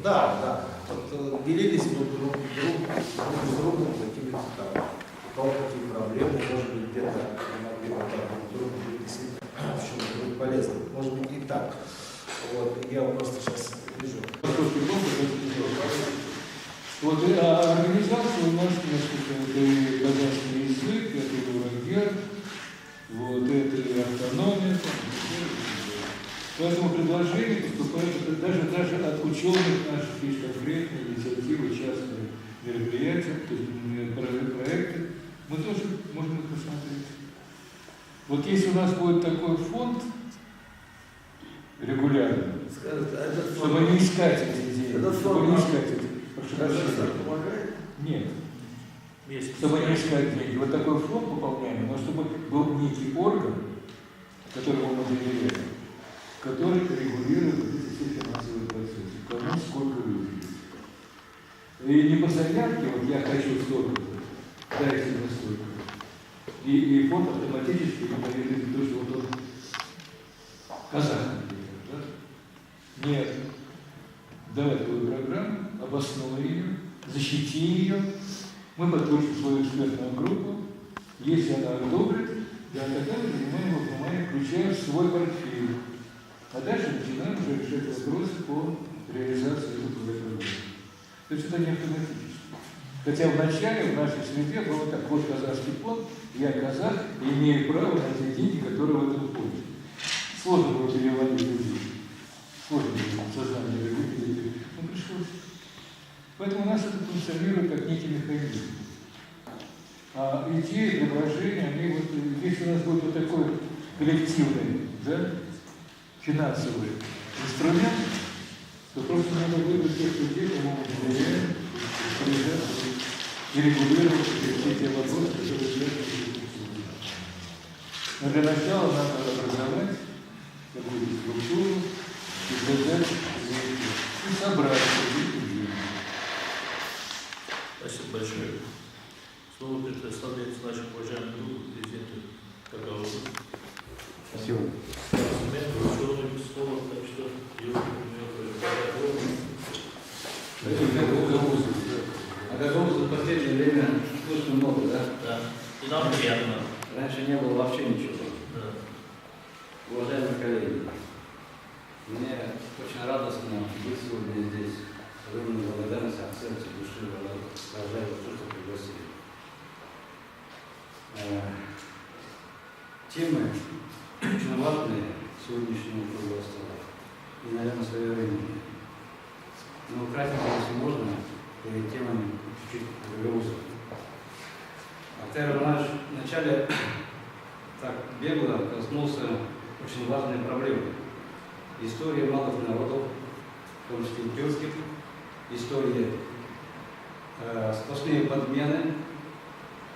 Да. Вот, делились друг с другом какими-то там, у кого какие проблемы, может быть, где-то могли бы друг другу быть действительно в чем-то быть полезным. Может быть, и так. Вот, я просто сейчас вижу. Вот организация у нас, это и казахский язык, это урагер, вот это и автономия. Поэтому предложения поступают даже от ученых наших есть конкретные инициативы, частные мероприятия, то есть проекты. Мы тоже можем их посмотреть. Вот если у нас будет такой фонд регулярно, чтобы не искать эти деньги, чтобы не искать эти. помогает? Нет. Чтобы не искать деньги. Вот такой фонд пополняем, но чтобы был некий орган, которому мы доверяем, который регулирует вот эти все финансовые процессы. Кому сколько людей. И не по заявке, вот я хочу столько, дайте мне столько. И фонд автоматически выдает то, что вот он казах, например, да? Нет. Давай такую программу, обоснуй ее, защити ее. Мы подключим свою экспертную группу. Если она одобрит, да, тогда мы занимаем, включаем в свой портфель. А дальше начинаем уже решать вопросы по реализации этой программы. То есть это не автоматически. Хотя вначале в нашей среде было так: вот казахский фонд, я казах и имею право на те деньги, которые в этом фонде. Сложно было переводить людей. Сложно было сознание людей. Ну, пришлось. Поэтому у нас это функционирует как некий механизм. А идеи, предложения, они вот, если у нас будет вот такой коллективный, да, финансовый инструмент, то просто надо выбрать тех людей, кому мы доверяем, и регулировать все те вопросы, которые связаны с институцией. Но для начала надо образовать какую-то структуру, создать и собрать людей. Спасибо большое. Слово предоставляется нашему уважаемому другу, президенту Гагаузу. Спасибо. Слово, так что А Гагауза в последнее время слышно много, да? Да. И нам приятно. Раньше не было вообще ничего. Да. Уважаемые коллеги, мне очень радостно быть сегодня здесь. Огромную благодарность от сердца души выражаю за то, что пригласили. Темы очень важные сегодняшнего круглого стола и, наверное, своевременные. Но кратенько, если можно, перед темами чуть-чуть Гагауза. Актер Романович вначале так бегло коснулся очень важной проблемы. История малых народов, в том числе тюркских, история, сплошные подмены,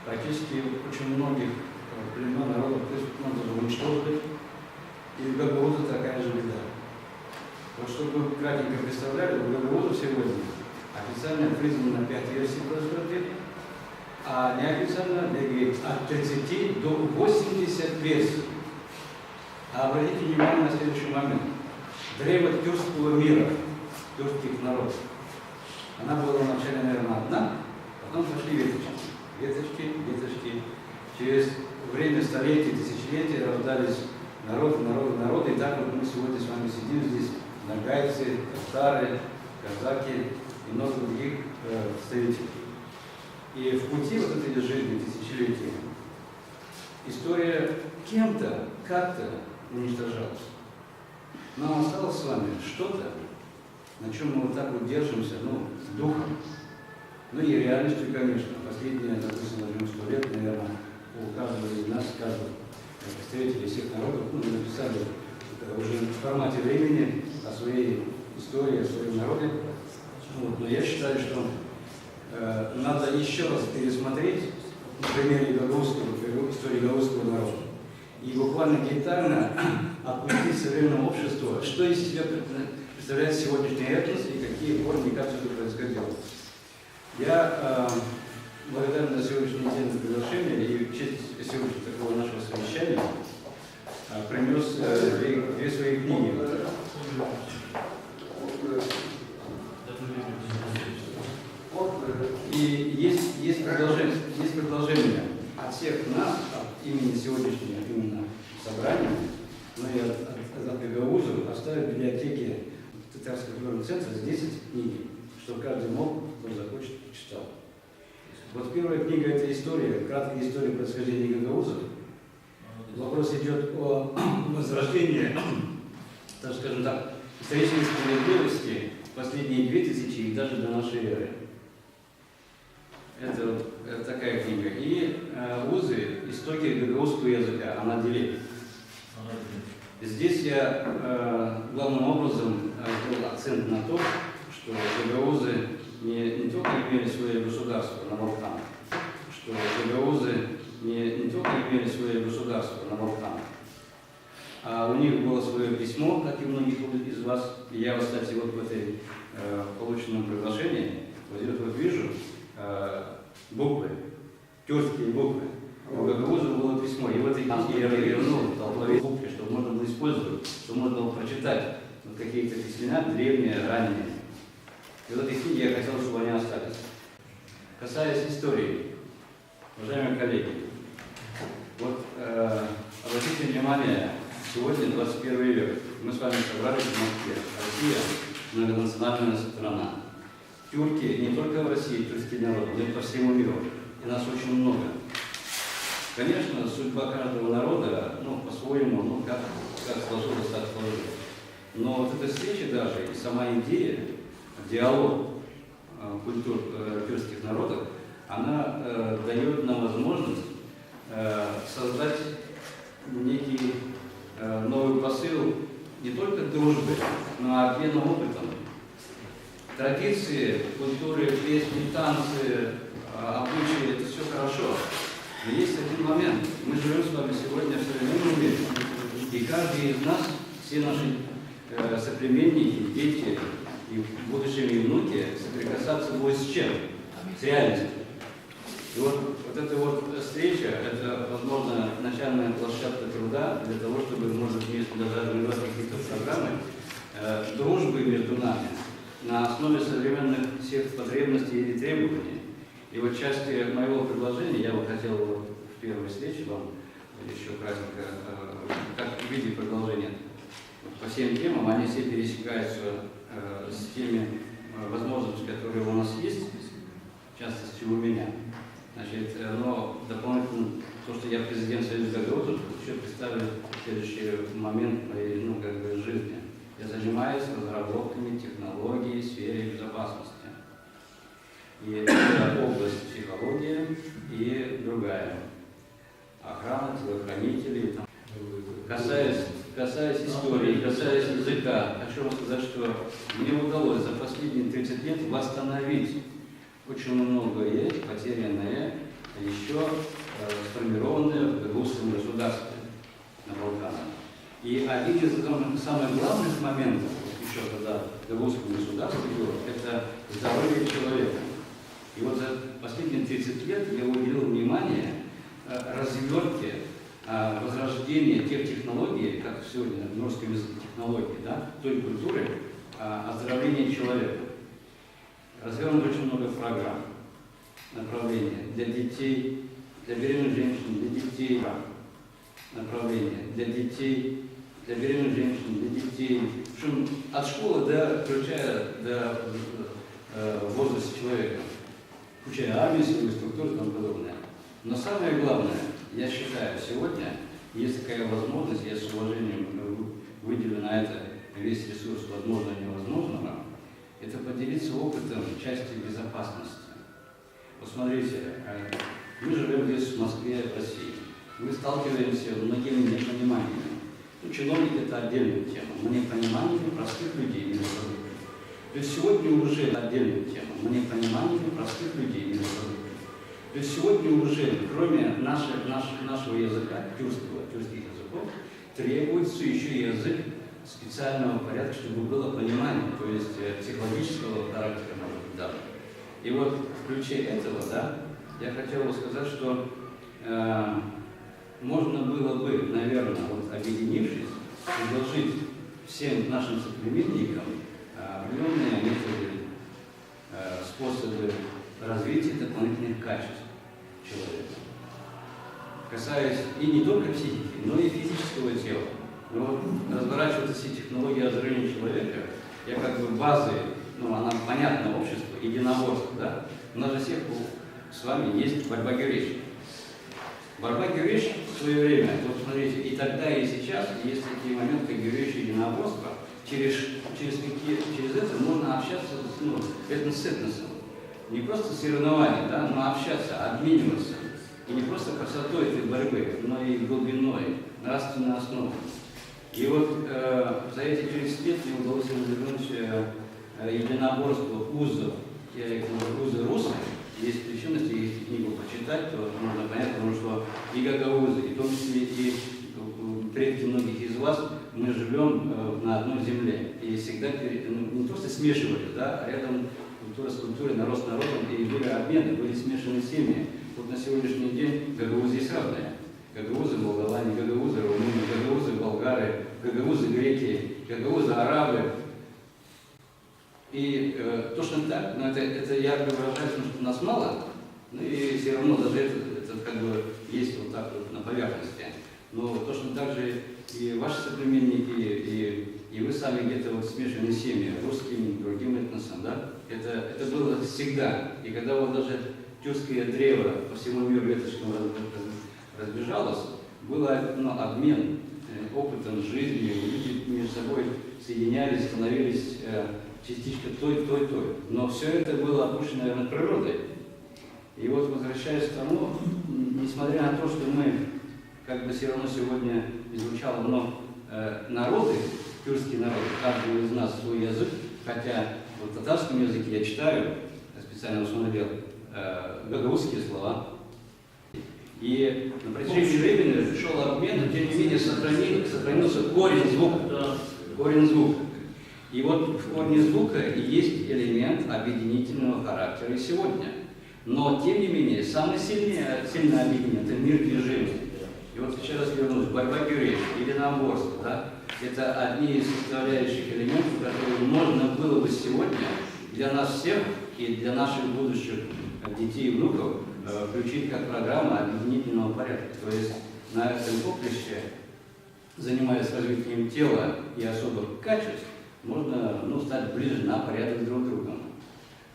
практически очень многих племен народов надо уничтожили, и в Гагауза такая же беда. Вот чтобы вы кратенько представляли, в Гагауза сегодня официально признано на 5 версий происхождения, а неофициально от 30 до 80 версий. А обратите внимание на следующий момент. Древо тюркского мира, тюркских народов. Она была вначале, наверное, одна, потом пошли веточки. Через время столетий, тысячелетий рождались народы, и так вот мы сегодня с вами сидим здесь, нагайцы, татары, казаки и много других представителей. И в пути вот этой жизни тысячелетия история кем-то, как-то уничтожалась. Но осталось с вами что-то, на чем мы вот так вот держимся, ну, духом. Ну и реальностью, конечно. Последние, допустим, возьмем 100 лет, наверное, у каждого из нас, каждого представителей всех народов, ну, мы написали уже в формате времени о своей истории, о своем народе. Вот. Но я считаю, что надо еще раз пересмотреть на примере истории гагаузского народа и буквально детально отпустить современному обществу, что из себя представляет сегодняшний этнос и какие формы, как все это происходило. Я благодарен за сегодняшний день за приглашение и в честь сегодняшнего такого нашего совещания принес две свои книги. И есть предложение от всех нас, от имени сегодняшнего именно собрания, но и от Гагауза оставить в библиотеке Татарского культурного центра здесь книги, чтобы каждый мог, кто захочет, читал. Вот первая книга – это история, краткая история происхождения Гагауза. Вопрос идет о возрождении, так скажем так, исторической справедливости в последние 2000 и даже до нашей эры. Это такая книга. И узы, истоки гагаузского языка, она делит. Здесь я главным образом сделал акцент на то, что гагаузы не только имели свое государство на Балканах, что гагаузы не только имели свое государство на Балканах, а у них было свое письмо, как и многих из вас. И я, кстати, вот в этой полученном приглашении, вот вижу буквы, тюркские буквы. У гагаузов было письмо, и в этой книге я развернул толковые буквы, чтобы можно было использовать, чтобы можно было прочитать вот какие-то письмена древние, ранние. И в этой книге я хотел, чтобы они остались. Касаясь истории, уважаемые коллеги, вот обратите внимание, сегодня 21 век, мы с вами собрались в Москве. Россия – многонациональная страна. Тюрки не только в России, тюркский народ, но и по всему миру. И нас очень много. Конечно, судьба каждого народа, ну, по-своему, ну, как сложилось, так сложилось. Но вот эта встреча даже, и сама идея, диалог культур тюркских народов, она дает нам возможность создать некий новый посыл не только дружбы, но и обмена опытом. Традиции, культуры, песни, танцы, обычаи – это все хорошо. Но есть один момент. Мы живем с вами сегодня в современном мире, и каждый из нас, все наши соплеменники, дети и будущие внуки соприкасаться будет с чем? С реальностью. И вот эта вот встреча – это, возможно, начальная площадка труда для того, чтобы, может, вместе даже организовать какие-то программы дружбы между нами на основе современных всех потребностей или требований. И вот в части моего предложения я бы хотел вот в первой встрече вам еще кратенько, как в виде продолжения, по всем темам, они все пересекаются с теми возможностями, которые у нас есть, в частности у меня. Значит, но дополнительно то, что я президент Союза Гагаузов, еще представлю следующий момент моей жизни. Я занимаюсь разработками технологий в сфере безопасности. И это область психологии и другая. Охрана, телохранители. Касаясь истории, касаясь языка, хочу вам сказать, что мне удалось за последние 30 лет восстановить очень многое потерянное, еще сформированное в гагаузском государстве на Балканах. И один из самых главных моментов, еще когда в гагаузском государстве было, это здоровье человека. И вот за последние 30 лет я уделил внимание развертке, возрождению тех технологий, как сегодня в русском языке технологии, да, той культуры оздоровления человека. Развернуто очень много программ, направления для детей, для беременных женщин, для детей, направления для детей, для беременных женщин, для детей. В общем, от школы включая до возраста человека. включая армию, силовые структуры и тому подобное. Но самое главное, я считаю, сегодня есть такая возможность, я с уважением выделю на это весь ресурс возможного и невозможного, это поделиться опытом части безопасности. Вот смотрите, мы живем здесь, в Москве, в России. Мы сталкиваемся с многими непониманиями. Ну, чиновники – это отдельная тема, но непониманиями простых людей между собой. То есть сегодня уже отдельная тема, но непониманиями простых людей между собой. То есть сегодня уже, кроме нашего языка, тюркских языков, требуется еще язык специального порядка, чтобы было понимание, то есть психологического характера, может быть, даже. И вот в ключе этого, да, я хотел бы сказать, что можно было бы, наверное, вот, объединившись, предложить всем нашим соплеменникам определенные методы, способы развития дополнительных качеств человека. Касаясь и не только психики, но и физического тела. Но вот разворачиваются все технологии озрения человека, я как бы базы, ну она понятна обществу, единоборство, да? У нас же всех с вами есть борьба гюриш. Борьба гюриш в свое время, вот смотрите, и тогда, и сейчас есть такие моменты гюриш и единоборства, через это можно общаться этнос с этносом. Не просто соревнования, да, но общаться, обмениваться. И не просто красотой этой борьбы, но и глубиной, нравственной основой. И вот за эти 30 лет мне удалось развернуть единоборство узов, я их называю узы русы. Есть причинности, если книгу почитать, то можно понять, потому что и гагаузы, и в том числе и предки многих из вас, мы живем на одной земле. И всегда не просто смешивались, да, а рядом культура с культурой, народ с народом, и были обмены, были смешаны семьи. Вот на сегодняшний день гагаузы есть разные. Гагаузы молдаване, гагаузы румыны, гагаузы болгары, гагаузы греки, гагаузы арабы. И точно так, но это ярко выражается, что нас мало, ну и все равно даже это как бы есть вот так вот на поверхности. Но точно так же и ваши соплеменники, и вы сами где-то вот смешаны семьи, русским, другим этносом, да? Это было всегда. И когда вот даже тюркское древо по всему миру веточком разбежалось, был обмен опытом жизни, люди между собой соединялись, становились частичкой той. Но все это было опущено, наверное, природой. И вот возвращаясь к тому, несмотря на то, что мы, как бы все равно сегодня изучало много народы, тюркские народы, каждый из нас свой язык, хотя в татарском языке я читаю, специально установил гагаузские слова. И на протяжении времени шел обмен, но тем не менее сохранился корень звука. И вот в корне звука и есть элемент объединительного характера и сегодня. Но тем не менее, самый сильный объединение – это мир движения. И вот еще раз вернусь, борьба гюриш, единоборство, да? Это одни из составляющих элементов, которые можно было бы сегодня для нас всех и для наших будущих детей и внуков включить как программу объединительного порядка. То есть на этом поприще, занимаясь развитием тела и особых качеств, можно стать ближе на порядок друг с другом.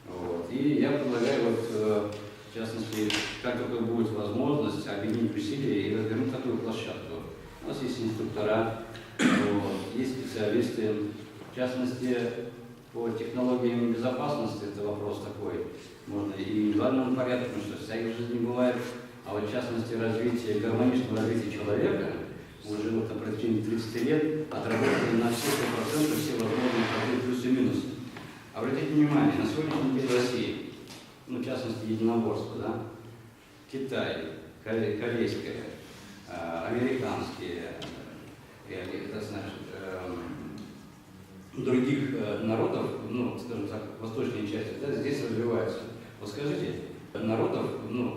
Вот. И я предлагаю, в частности, как только будет возможность, объединить усилия и развернуть такую площадку. У нас есть инструктора, есть специалисты, в частности, по технологиям безопасности, это вопрос такой, можно и в индивидуальном порядке, потому что всякой жизни бывает, а вот в частности гармоничного развития человека, уже на протяжении 30 лет отработали на все 100% все возможные плюсы и минусы. Обратите внимание, на сегодняшний день в России, в частности, единоборство, да? Китай, корейское, американские, это значит, других народов, скажем так, восточные части, да, здесь развиваются. Вот скажите, народов,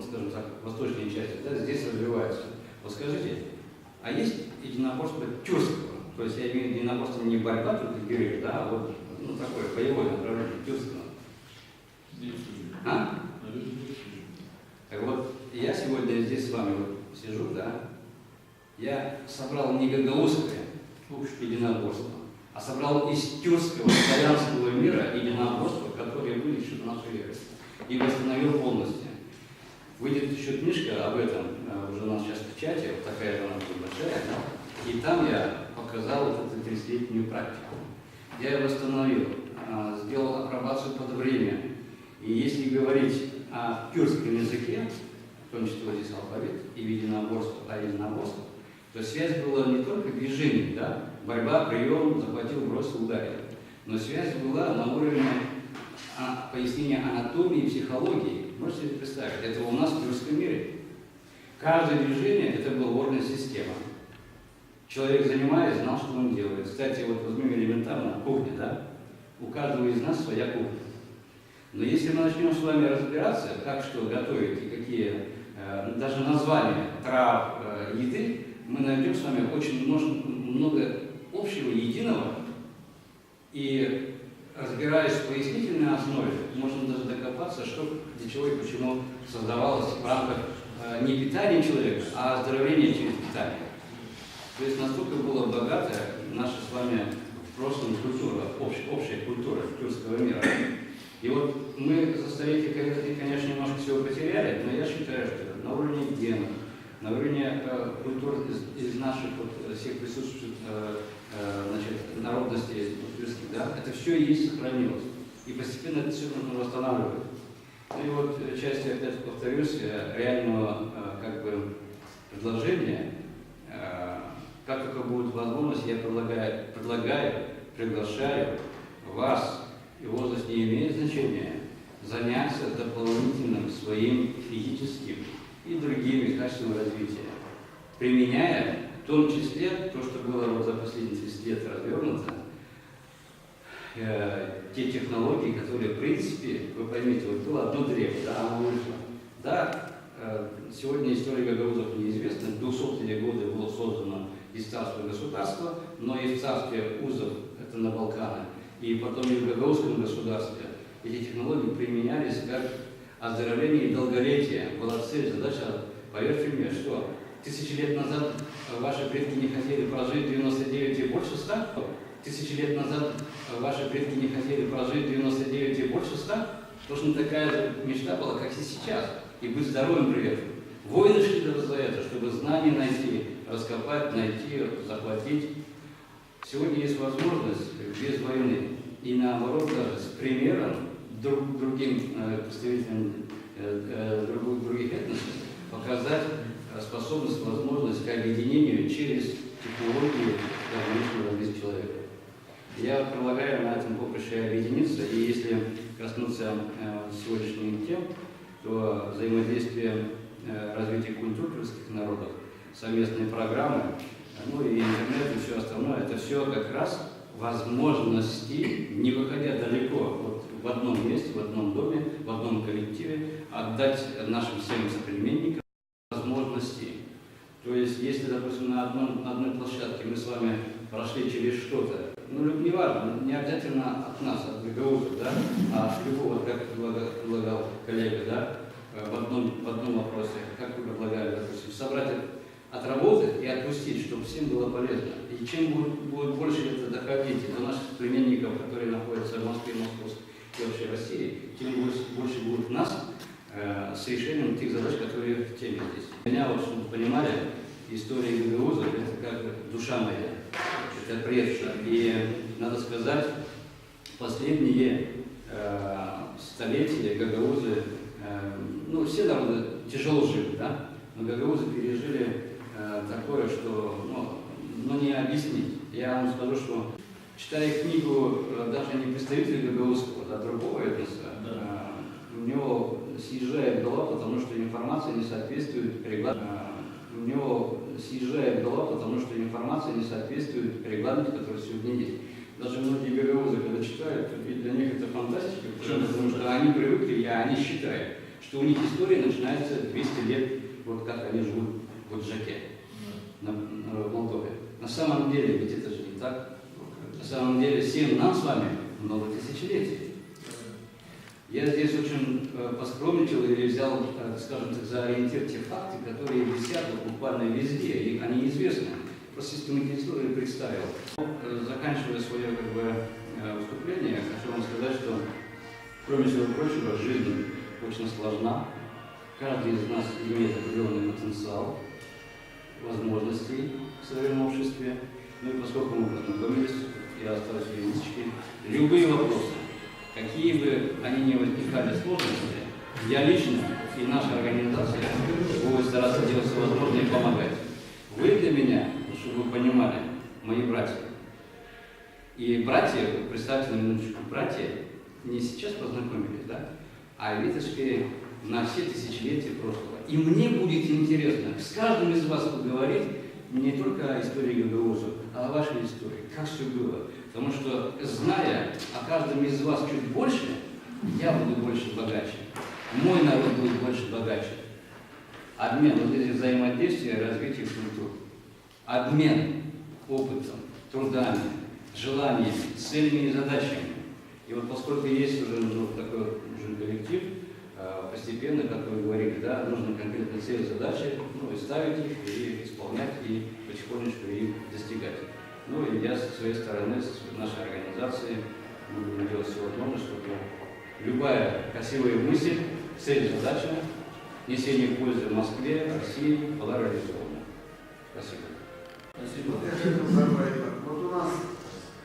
скажем так, восточные части, да, здесь развиваются. Вот скажите, а есть единоборство тюркского? То есть я имею в виду единоборство не борьба, только гюриш, да, а вот такое боевое направление тюркского. А? Так вот, я сегодня здесь с вами сижу, да, я собрал не гагаузское единоборство, а собрал из тюркского славянского мира единоборства, которые были еще в нашей вере. и восстановил полностью. Выйдет еще книжка об этом, уже у нас сейчас в печати, вот такая же она большая, да? И там я показал вот эту 30-летнюю практику. Я ее восстановил, сделал апробацию под время. И если говорить о тюркском языке, в том числе вот здесь алфавит и единоборство, то связь была не только движений, да? Борьба, прием, захватил, бросил, ударил. Но связь была на уровне пояснения анатомии и психологии. Можете себе представить, это у нас в тюркском мире. Каждое движение это была органная система. Человек, занимаясь, знал, что он делает. Кстати, вот возьмем элементарно кухня, да? У каждого из нас своя кухня. Но если мы начнем с вами разбираться, как что готовить и какие даже названия трав, еды, мы найдем с вами очень много общего, единого. И разбираясь в пояснительной основе, можно даже докопаться, что для чего и почему создавалось в рамках не питания человека, а оздоровления через питание. То есть настолько была богатая наша с вами в прошлом культура, общая культура тюркского мира. И вот мы за столетия, конечно, немножко всего потеряли, но я считаю, что на уровне генов, на уровне культур из наших вот, всех присутствующих народностей тюркских, да, это все и есть сохранилось. И постепенно это все нужно восстанавливать. Ну и вот часть, опять повторюсь, реального как бы предложения, как только будет возможность, я предлагаю, приглашаю вас, и возраст не имеет значения, заняться дополнительным своим физическим и другими качествами развития, применяя в том числе то, что было вот за последние 30 лет развернуто, те технологии, которые, в принципе, вы поймите, вот было одно древо, да, оно вышло. Да, сегодня история гагаузов неизвестна, в 200-е годы было создано и царство, и государство, но и в царстве узов, это на Балканах, и потом и в гагаузском государстве эти технологии применялись как оздоровление и долголетие. Была цель, задача, поверьте мне, что 1000 лет назад ваши предки не хотели прожить 99 и больше 100, 1000 лет назад ваши предки не хотели прожить 99 и больше 100, точно такая же мечта была, как и сейчас, и быть здоровым при этом. Воины шли даже за это, чтобы знания найти, раскопать, найти, захватить. Сегодня есть возможность без войны и наоборот даже с примером другим представителям других этносов показать способность, возможность к объединению через технологии гармоничного развития человека. Я предлагаю на этом поприще объединиться, и если коснуться сегодняшних тем, то взаимодействие развития культур тюркских народов, совместные программы, ну и интернет и все остальное, это все как раз возможности, не выходя далеко, вот в одном месте, в одном доме, в одном коллективе, отдать нашим всем соплеменникам возможности. То есть, если, допустим, на одной площадке мы с вами прошли через что-то, ну, не важно, не обязательно от нас, от гагаузов, да, а от любого, как предлагал коллега, да, в одном вопросе, как вы предлагали, допустим, собрать от работы и отпустить, чтобы всем было полезно. И чем будет больше это доходить до наших племенников, которые находятся в Москве, Московской и вообще России, тем больше будет нас с решением тех задач, которые в теме здесь. Меня, вот, чтобы вы понимали, история гагаузов – это как душа моя, это предшая. И, надо сказать, последние столетия гагаузы, ну, все народы тяжело жили, да? Но гагаузы пережили такое, что ну, не объяснить. Я вам скажу, что, читая книгу даже не представителя гагаузского, а другого этноса, у него съезжает голова, потому что информация не соответствует регламенту. У него съезжает голова, потому что информация не соответствует регламенту, который сегодня есть. Даже многие гагаузы, когда читают, для них это фантастика, потому что они привыкли, они считают, что у них история начинается 200 лет, вот как они живут в Оджаке, в Молдове. На самом деле, ведь это же не так. На самом деле, всем нам с вами много тысячелетий. Я здесь очень поскромничал и взял, скажем так, за ориентир те факты, которые висят буквально везде, и они известны. Просто систематизировал и представил. Заканчивая свое выступление, хочу вам сказать, что, кроме всего прочего, жизнь очень сложна. Каждый из нас имеет определенный потенциал, возможностей в современном обществе. Ну и поскольку мы познакомились, я осталась в юридической, любые вопросы, какие бы они ни возникали сложности, я лично и наша организация будет стараться делать все возможное и помогать. Вы для меня, чтобы вы понимали, мои братья. И братья, представьте на минуточку, братья не сейчас познакомились, да, а видите, на все тысячелетия прошлого. И мне будет интересно с каждым из вас поговорить не только о истории Гагауза, а о вашей истории, как все было. Потому что, зная о каждом из вас чуть больше, я буду больше богаче, мой народ будет больше богаче. Обмен, вот эти взаимодействия, развитие культур. Обмен опытом, трудами, желаниями, целями и задачами. И вот поскольку есть уже такой уже коллектив, постепенно, как вы говорили, да, нужно конкретные цели, задачи, ну, и ставить их, и исполнять, и потихонечку их достигать. Ну и я со своей стороны, с нашей организацией, буду делать все возможное, чтобы любая красивая мысль, цель, задача, несение пользы в Москве, России была реализована. Спасибо. Спасибо. Вот я хотел добавить. Вот у нас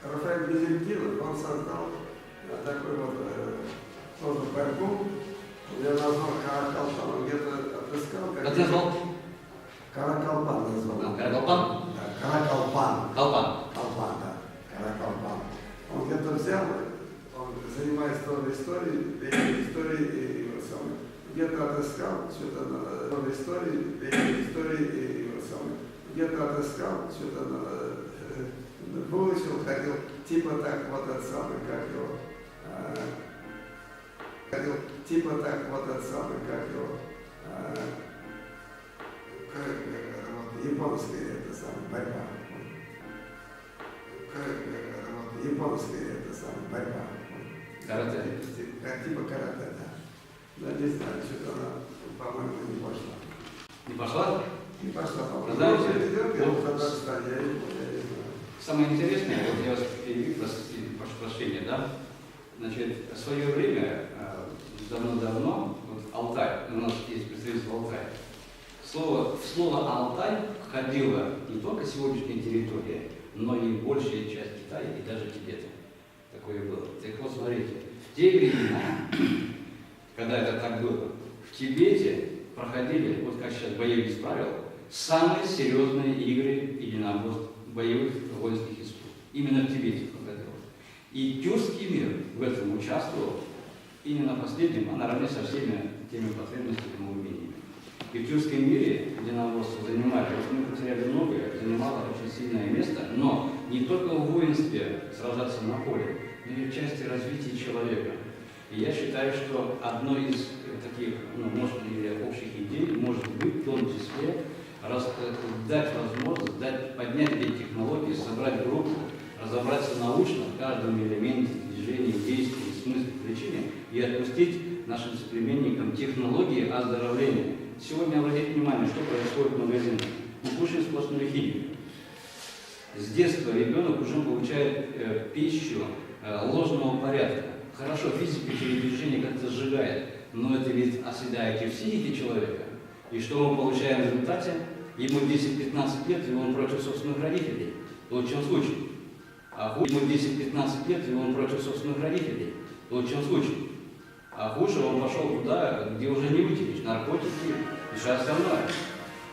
Рафаэль Безентилов, он создал такой вот тоже борьбу. Я назвал Каракалпан, он где-то отыскал. Как назвал? Каракалпан назвал. Каракалпан? Да, Каракалпан. Колпан. Колпан, да. Каракалпан. Он где-то взял, он занимается тоже историей, и его самое. Где-то отыскал что-то тоже истории и его самое. Где-то отыскал что-то выучил, ходил, типа так вот этот самый, как его. Ходил типа так вот этот самый, как его, вот, японская это самая борьба. Японская это самая борьба. Карате. Типа карате, да. Да, не знаю, что-то она, по-моему, не пошла. Не пошла? Не пошла, по-моему. Знаете, Идет, я вот в Казахстане, я не знаю. самое интересное, вот я вас перебью, прошу прощения, да? Значит, в свое время, давно-давно, вот Алтай, у нас есть представительство Алтай, в слово Алтай входила не только сегодняшняя территория, но и большая часть Китая и даже Тибета. Такое было. Так вот, смотрите, в те времена, когда это так было, в Тибете проходили, вот как сейчас бои без правил, самые серьезные игры единоборств боевых воинских искусств. Именно в Тибете проходило. И тюркский мир в этом участвовал, и не на последнем, а наравне со всеми теми потребностями и умениями. И в тюркском мире единоборства занимали, вот мы потеряли многое, занимало очень сильное место, но не только в воинстве сражаться на поле, но и в части развития человека. И я считаю, что одной из таких, может, или общих идей может быть в том числе дать возможность, поднять эти технологии, собрать группу, разобраться научно в каждом элементе движения, действия, смысле, причине и отпустить нашим соплеменникам технологии оздоровления. Сегодня обратите внимание, что происходит в магазинах. Мы кушаем сплошную химию. С детства ребенок уже получает пищу ложного порядка. Хорошо, физика передвижения как-то сжигает, но это ведь оседает и в психике человека. И что мы получаем в результате? Ему 10-15 лет, и он против собственных родителей. В лучшем случае. А хуже, ему 10-15 лет, и он против собственных родителей. В лучшем случае. А хуже он пошел туда, где уже не вытянешь, наркотики и все остальное.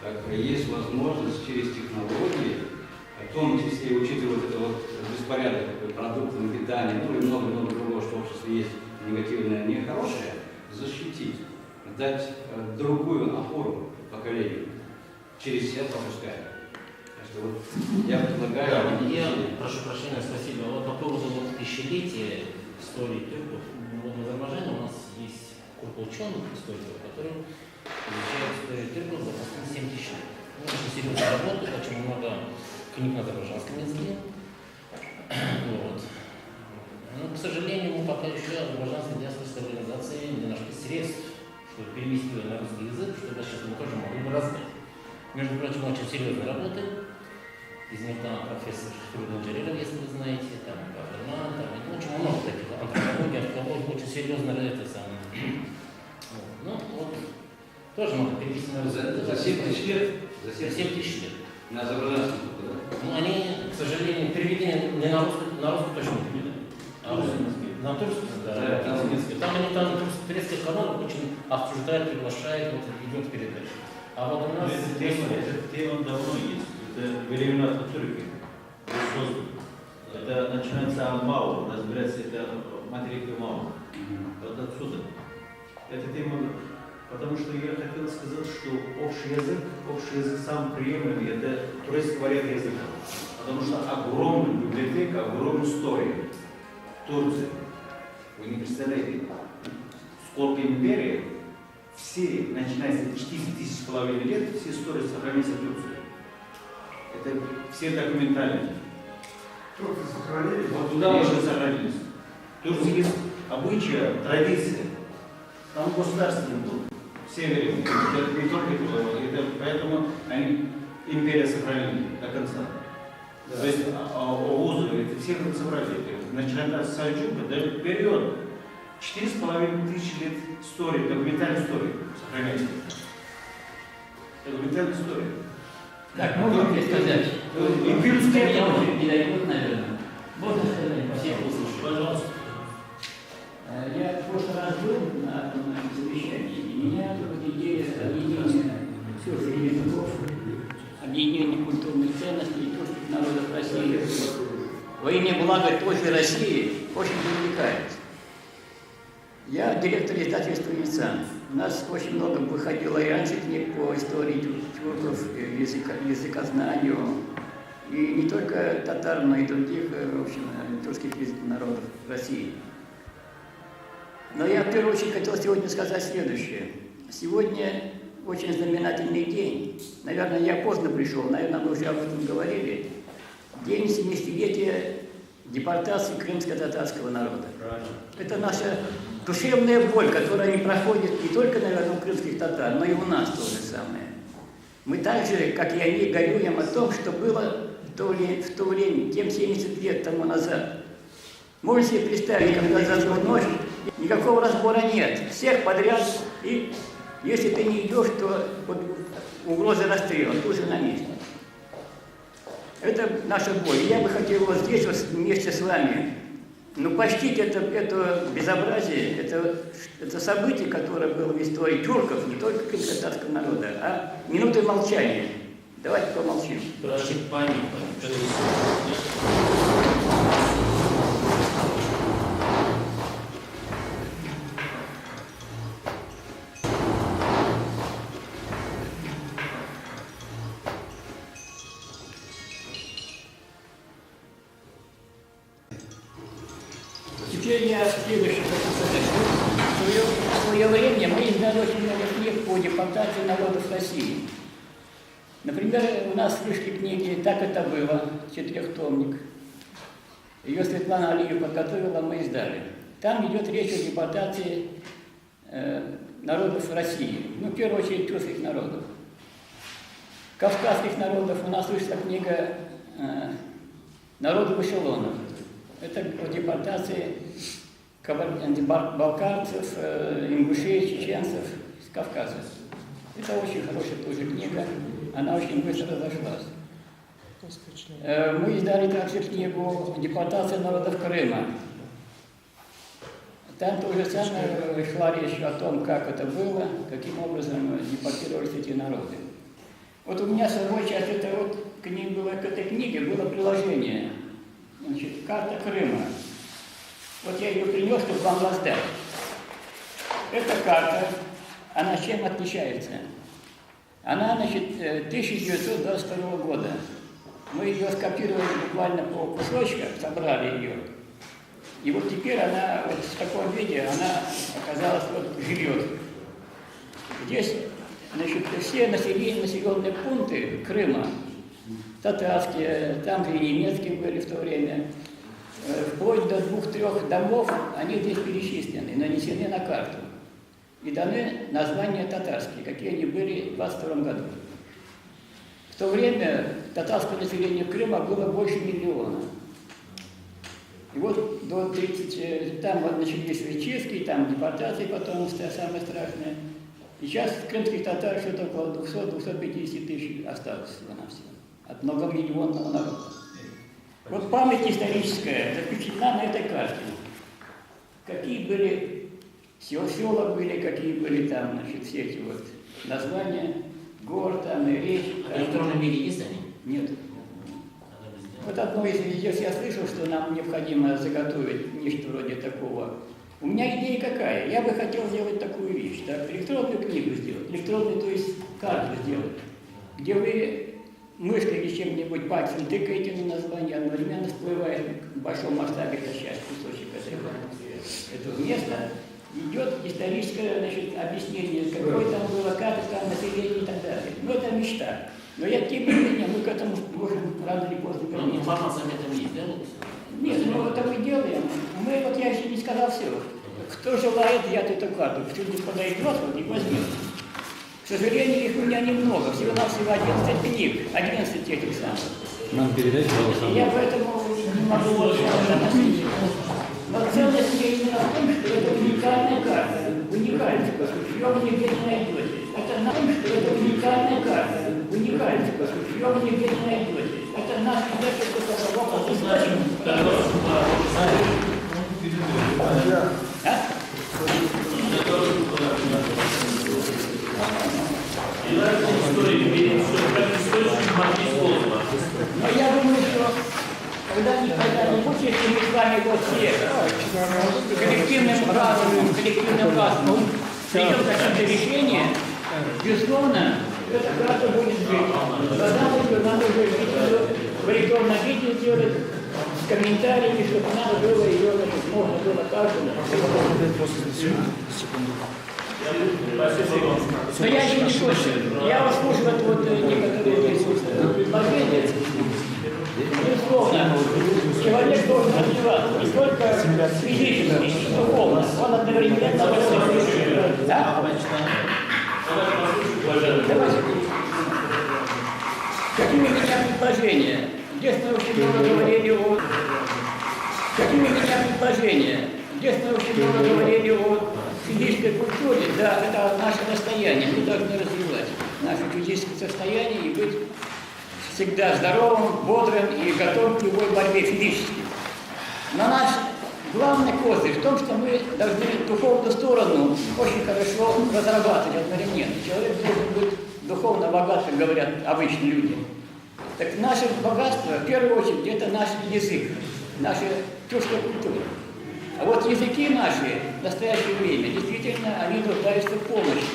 Так есть возможность через технологии, в том числе учитывая вот это вот беспорядок продуктов питания, ну и много-много другого, что в обществе есть негативное, нехорошее, защитить, дать другую опору поколению, через себя пропуская. Так что вот я предлагаю... Я прошу прощения, спасибо. Вот по поводу тысячелетия истории тюрков, в Азербайджане у нас есть группа ученых, историков, которые изучают историю тюрков за последние 7 тысяч лет. Очень серьезно работают, очень много книг на азербайджанском языке. Вот. Но, к сожалению, мы пока еще азербайджанской диаспорской организации не нашли средств, чтобы перевести ее на русский язык, чтобы сейчас мы тоже могли бы раздать. Между прочим, очень серьезно работает. Из них там профессор Фрюден Джериров, если вы знаете, там Каферман, там очень много таких антропологий, археологии, очень серьезно это самое. Тоже можно перевести на русский. За 7 тысяч лет? За 7 тысяч лет. На Забарданском только, да? Ну, они, к сожалению, переведены не на русский точно не переведены. А на турецкий, да, на турецкий. Там они там турецких каналов очень обсуждают, приглашают, вот идет передача. А вот у нас... Эта тема давно есть. Это времена Ататюрка создан. Это начинается от Мао, разбирается, это материка Мао. Вот отсюда. Эта тема, потому что я хотел сказать, что общий язык сам приемлемый, это турецкий вариант языка. Потому что огромная библиотека, огромная история Турции. Вы не представляете, сколько империи, все, начиная с 4 тысяч половиной лет, все истории сохранились в Турции. Это все документальные. Турки сохранили. Вот туда уже сохранились. Турции есть обычаи, традиции. Там государственный был. В севере. Это не только это, поэтому они империя сохранили до конца. Да. То есть Оғузы, это все как собрали. Начиная с Сальджука, до период 4,5 тысяч лет истории, документальной истории сохраняется. Документальная история. Так, можно мне сказать? И Крымская Меня уже не дойдут, наверное. Можно сказать? Всех услышали. Пожалуйста. Я в прошлый раз был на одном совещании, и меня вот идея объединения всех языков, объединения культурных ценностей тюркских народов России во имя блага той же России очень привлекает. Я директор издательства «Ницан». У нас очень много выходило и раньше книг по истории тюрков, языкознанию, и не только татар, но и других, в общем, тюркских народов России. Но я в первую очередь хотел сегодня сказать следующее. Сегодня очень знаменательный день. Наверное, я поздно пришел, наверное, мы уже об этом говорили. День 70-летия депортации крымско-татарского народа. Это наша душевная боль, которая не проходит не только, наверное, у крымских татар, но и у нас то же самое. Мы так же, как и они, горюем о том, что было в то время, тем 70 лет тому назад. Можете себе представить, когда за одну ночь никакого разбора нет. Всех подряд, и если ты не идешь, то под угрозой расстрела, тут же на месте. Это наша боль. Я бы хотел вот здесь вот вместе с вами почтить это безобразие, это событие, которое было в истории тюрков, не только крымско-татарского народа, а минутой молчания. Давайте помолчим. Прошу память. Теперь я следующее хочу сказать. В свое время мы издали очень много книг по депортации народов России. Например, у нас вышли книги «Так это было», 4-томник. Ее Светлана Алиева подготовила, мы издали. Там идет речь о депортации народов России. В первую очередь тюркских народов. Кавказских народов у нас вышла книга «Народы эшелонов». Это о депортации балкарцев, ингушей, чеченцев с Кавказа. Это очень хорошая тоже книга, она очень быстро разошлась. Мы издали также книгу «Депортация народов Крыма». Там тоже самое шла речь о том, как это было, каким образом депортировались эти народы. Вот у меня самой часть к этой книге было приложение. Значит, карта Крыма. Вот я ее принес, чтобы вам раздать. Эта карта, она чем отличается? Она, 1922 года. Мы ее скопировали буквально по кусочкам, собрали ее. И вот теперь она вот в таком виде, она оказалась вот живет. Здесь, все населенные пункты Крыма, татарские, там же и немецкие были в то время, вплоть до 2-3 домов, они здесь перечислены, нанесены на карту. И даны названия татарские, какие они были в 22 году. В то время татарское население Крыма было больше 1 миллиона. И вот до 30, там начались чистки, там депортации потом самое страшное. Сейчас крымских татар что-то около 200-250 тысяч осталось всего-навсего от многомиллионного народа. Вот память историческая запечатлена на этой карте. Какие были села были, какие были там, значит, все эти вот названия, гор там и речь. А в электронном виде есть они? Нет. Вот одно из видео я слышал, что нам необходимо заготовить нечто вроде такого. У меня идея какая? Я бы хотел сделать такую вещь, так, электронную книгу сделать, электронную, то есть карту сделать, где вы мышкой или чем-нибудь пальцем тыкаете на название, одновременно всплывает в большом масштабе, это сейчас кусочек этого места, идет историческое, значит, объяснение, какое там было, как там население и так далее. Ну, это мечта. Но я, тем не менее, мы к этому можем рано или поздно Ну, вернуться. информация об этом есть, да? Нет, ну это мы делаем. Мы, вот я еще не сказал все. Кто желает взять эту карту, кто-нибудь подойдет вот, и возьмет. К сожалению, их у меня немного. Всего-навсего 11 книг, 11 этих самых. Нам передать, пожалуйста. Я поэтому не могу вот относить. Но ценность ее именно в том, что это уникальная карта. Уникальная, ее вы нигде не найдете. Это на том, что это уникальная карта. Уникальная, ее вы нигде не найдете. Это наш язык, это вопрос. Но я думаю, что когда-нибудь, если мы с вами вот все коллективным разумом придем к каким-то решениям, безусловно, эта карта будет жить. Надо уже в электронном виде сделать с комментариями, чтобы надо было ее, можно было каждому. Но я еще не точно. Я услышал вот некоторые предложения. Безусловно, человек должен развиваться не только физически, но и духовно. Он одновременно должен. Да? Какие у меня предложения? Здесь мы очень много говорили о... Какие у меня предложения? Здесь мы очень много говорили о физической культуре. Да, это наше состояние. Мы должны развивать наше физическое состояние и быть всегда здоровым, бодрым и готовым к любой борьбе физически. Но наш главный козырь в том, что мы должны духовную сторону очень хорошо разрабатывать одновременно. Человек должен быть духовно богат, как говорят обычные люди. Так наше богатство, в первую очередь, это наш язык, наша чувство культуры. А вот языки наши в настоящее время, действительно, они нуждаются в помощи.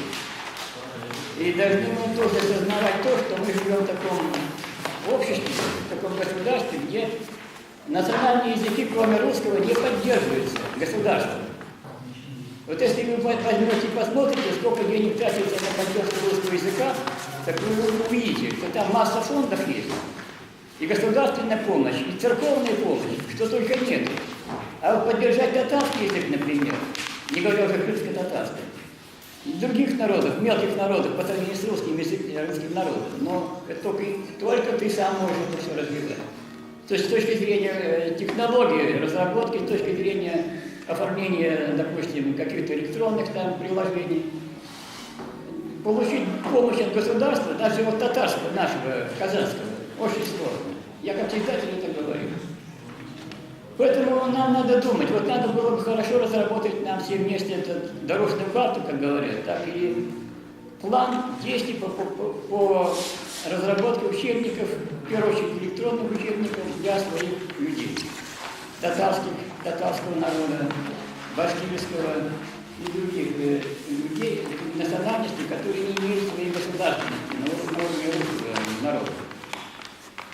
И должны мы тоже осознавать то, что мы живем в таком обществе, в таком государстве, где национальные языки, кроме русского, не поддерживаются государством. Вот если вы возьмете и посмотрите, сколько денег тратится на поддержку русского языка, так вы увидите, что там масса фондов есть, и государственная помощь, и церковная помощь, что только нет. А вот поддержать татарский язык, например, не говоря уже крымско-татарский, и других народов, мелких народов, по сравнению с русским народом, но это только ты сам можешь это все развивать. То есть с точки зрения технологии, разработки, с точки зрения оформления, допустим, каких-то электронных там приложений, получить помощь от государства, даже вот татарского, нашего, казанского, очень сложно. Я как читатель это говорю. Поэтому нам надо думать, вот надо было бы хорошо разработать нам все вместе эту дорожную карту, как говорят, так и план действий по разработке учебников, в первую очередь электронных учебников для своих людей. Татарского народа, башкирского и других людей, национальностей, которые не имеют своей государственности на уровне русского народа.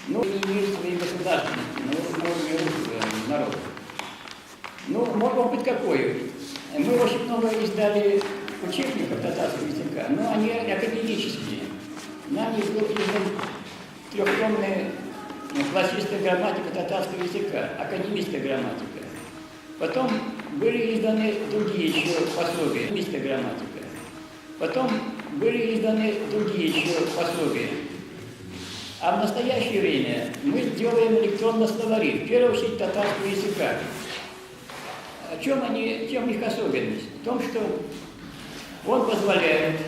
Ну, не имеют своей государственности на уровне русского народа. Ну, может быть, какой? Мы очень много издали учебников татарского языка, но они академические. Нами был издан трехтомная классическая грамматика татарского языка, академическая грамматика. Потом были изданы другие еще пособия, академическая грамматика. Потом были изданы другие еще пособия. А в настоящее время мы делаем электронные словари, в первую очередь татарского языка. Чем их особенность? В том, что он позволяет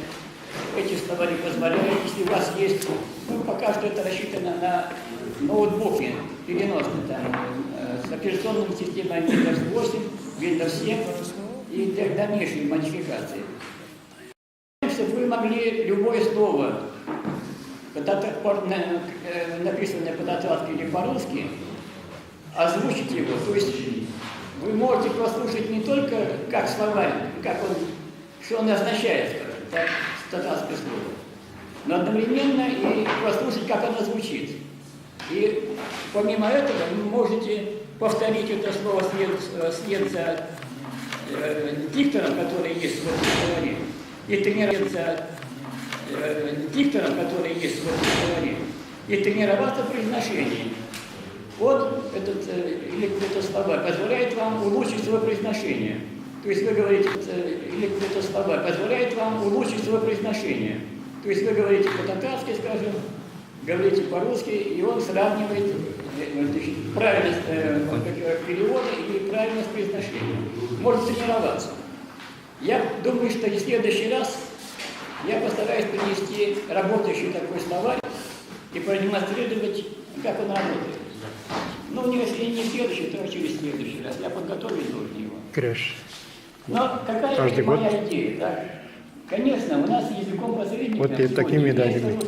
эти словари позволяют, если у вас есть, ну, пока что это рассчитано на ноутбуки переносные, там, с операционными системами Windows 8, Windows 7 и дальнейшие модификации. Чтобы вы могли любое слово, написанное по-татарски или по-русски, озвучить его. То есть вы можете послушать не только как словарь, что он означает, скажем, так, татарское слово, но одновременно и послушать, как оно звучит. И помимо этого вы можете повторить это слово вслед за диктором, который есть в этом словаре, и тренироваться диктором, который есть в этом словаре, и тренироваться в произношении. Вот это словарь позволяет вам улучшить свое произношение. То есть вы говорите, это словарь позволяет вам улучшить свое произношение. То есть вы говорите по-татарски, скажем, говорите по-русски, и он сравнивает правильность перевода и правильность произношения. Может тренироваться. Я думаю, что в следующий раз я постараюсь принести работающий такой словарь и продемонстрировать, как он работает. Ну, если не в следующий, то через следующий раз. Я подготовить должен его. Креш. Но какая моя идея? Да? Конечно, у нас языком посредником... Вот и такими медалями.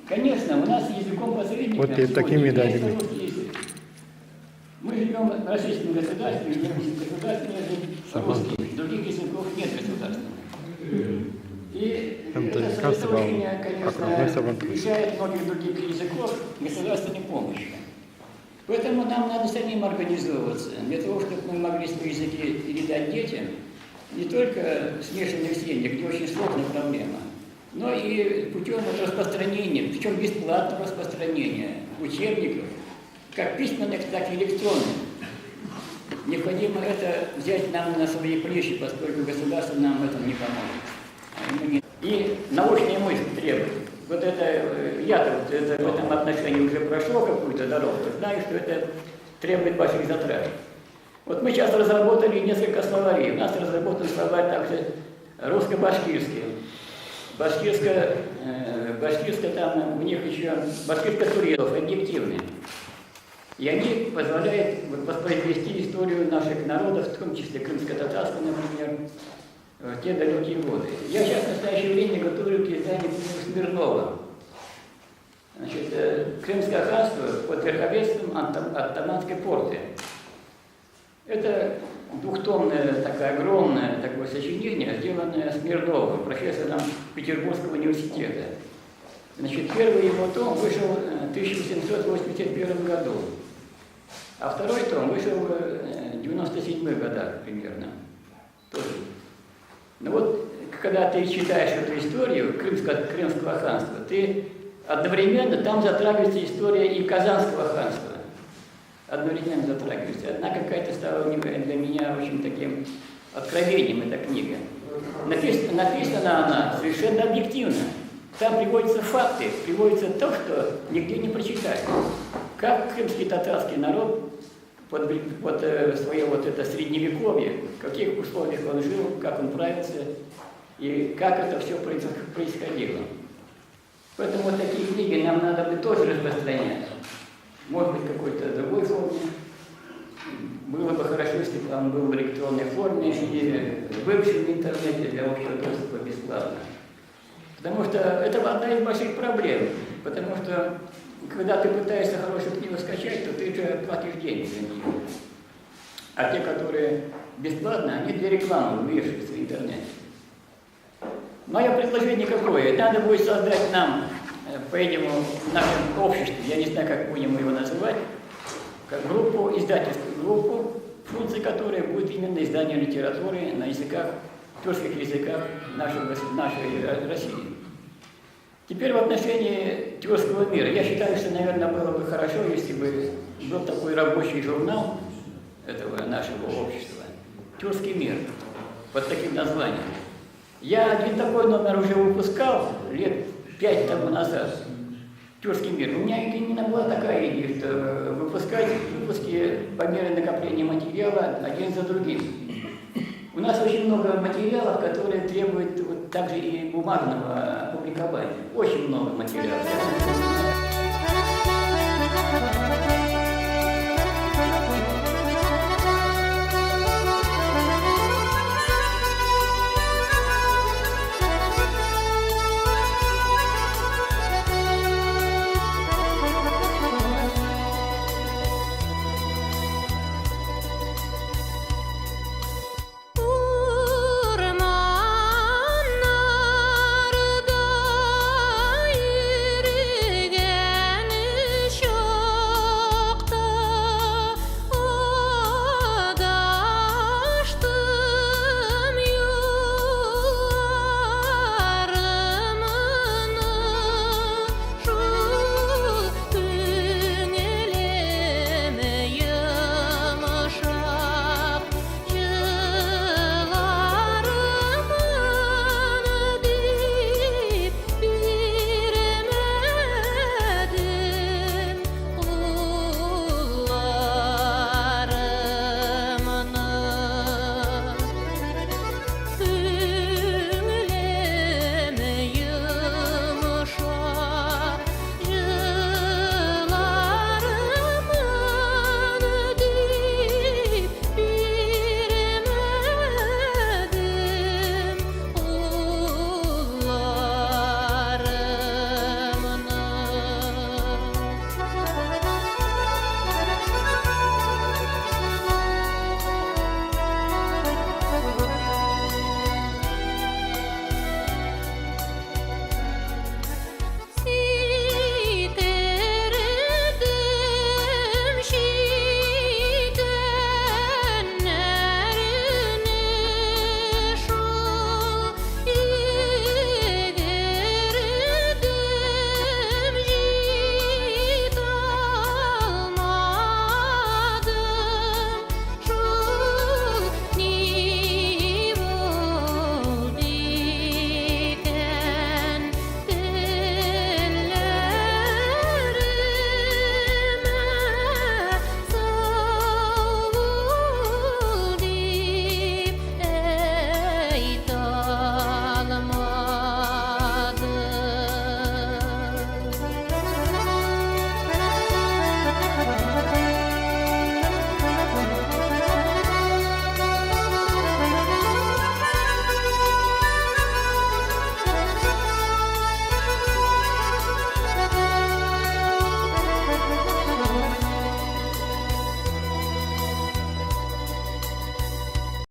Конечно, у нас языком посредником... Вот и такими медалями. Мы живем в российском государстве, государственный язык русский, других языков нет государственных. И это соотношение, конечно, лишает многих других языков государственной помощи. Поэтому нам надо самим организовываться, для того, чтобы мы могли свои языки передать детям, не только в смешанных семьях, где очень сложная проблема, но и путем распространения, причем бесплатного распространения учебников, как письменных, так и электронных. Необходимо это взять нам на свои плечи, поскольку государство нам в этом не поможет. И научная мысль требует. Вот это, я в этом отношении уже прошел какую-то дорогу, знаю, что это требует больших затрат. Вот мы сейчас разработали несколько словарей. У нас разработан словарь также русско-башкирский. Башкирско там у них еще башкирско-турецкий, объективные. И они позволяют воспроизвести историю наших народов, в том числе крымско-татарского, например, в те далекие годы. Я сейчас в настоящее время готовлю к изданию Смирнова. Значит, Крымское ханство под верховенством Оттоманской порты. Это двухтомное, такое огромное такое сочинение, сделанное Смирновым, профессором Петербургского университета. Значит, первый его том вышел в 1881 году, а второй том вышел в 1997 годах примерно. Тоже. Но вот, когда ты читаешь эту историю Крымского ханства, ты одновременно там затрагивается история и Казанского ханства. Одновременно затрагивается. Одна какая-то стала для меня очень таким откровением, эта книга. Написана она совершенно объективно. Там приводятся факты, приводится то, что нигде не прочитаешь. Как крымский татарский народ под свое вот это средневековье, в каких условиях он жил, как он правился и как это все происходило. Поэтому вот такие книги нам надо бы тоже распространять. Может быть, в какой-то другой форме. Было бы хорошо, если бы он был в электронной форме или бывший в интернете для общего доступа бесплатно. Потому что это одна из больших проблем. Потому что, когда ты пытаешься хорошую книгу скачать, то ты же платишь деньги за нее. А те, которые бесплатно, они для рекламы вывешиваются в интернете. Мое предложение какое? Надо будет создать нам, по-видимому, в нашем обществе, я не знаю, как будем его называть, как группу, издательскую группу, функция которой будет именно издание литературы на языках, тюркских языках нашей России. Теперь в отношении тюркского мира. Я считаю, что, наверное, было бы хорошо, если бы был такой рабочий журнал этого нашего общества. «Тюркский мир». Под таким названием. Я один такой номер уже выпускал лет 5 тому назад. «Тюркский мир». У меня именно была такая идея, что выпускать выпуски по мере накопления материала один за другим. У нас очень много материалов, которые требуют также и бумажного опубликовать. Очень много материалов.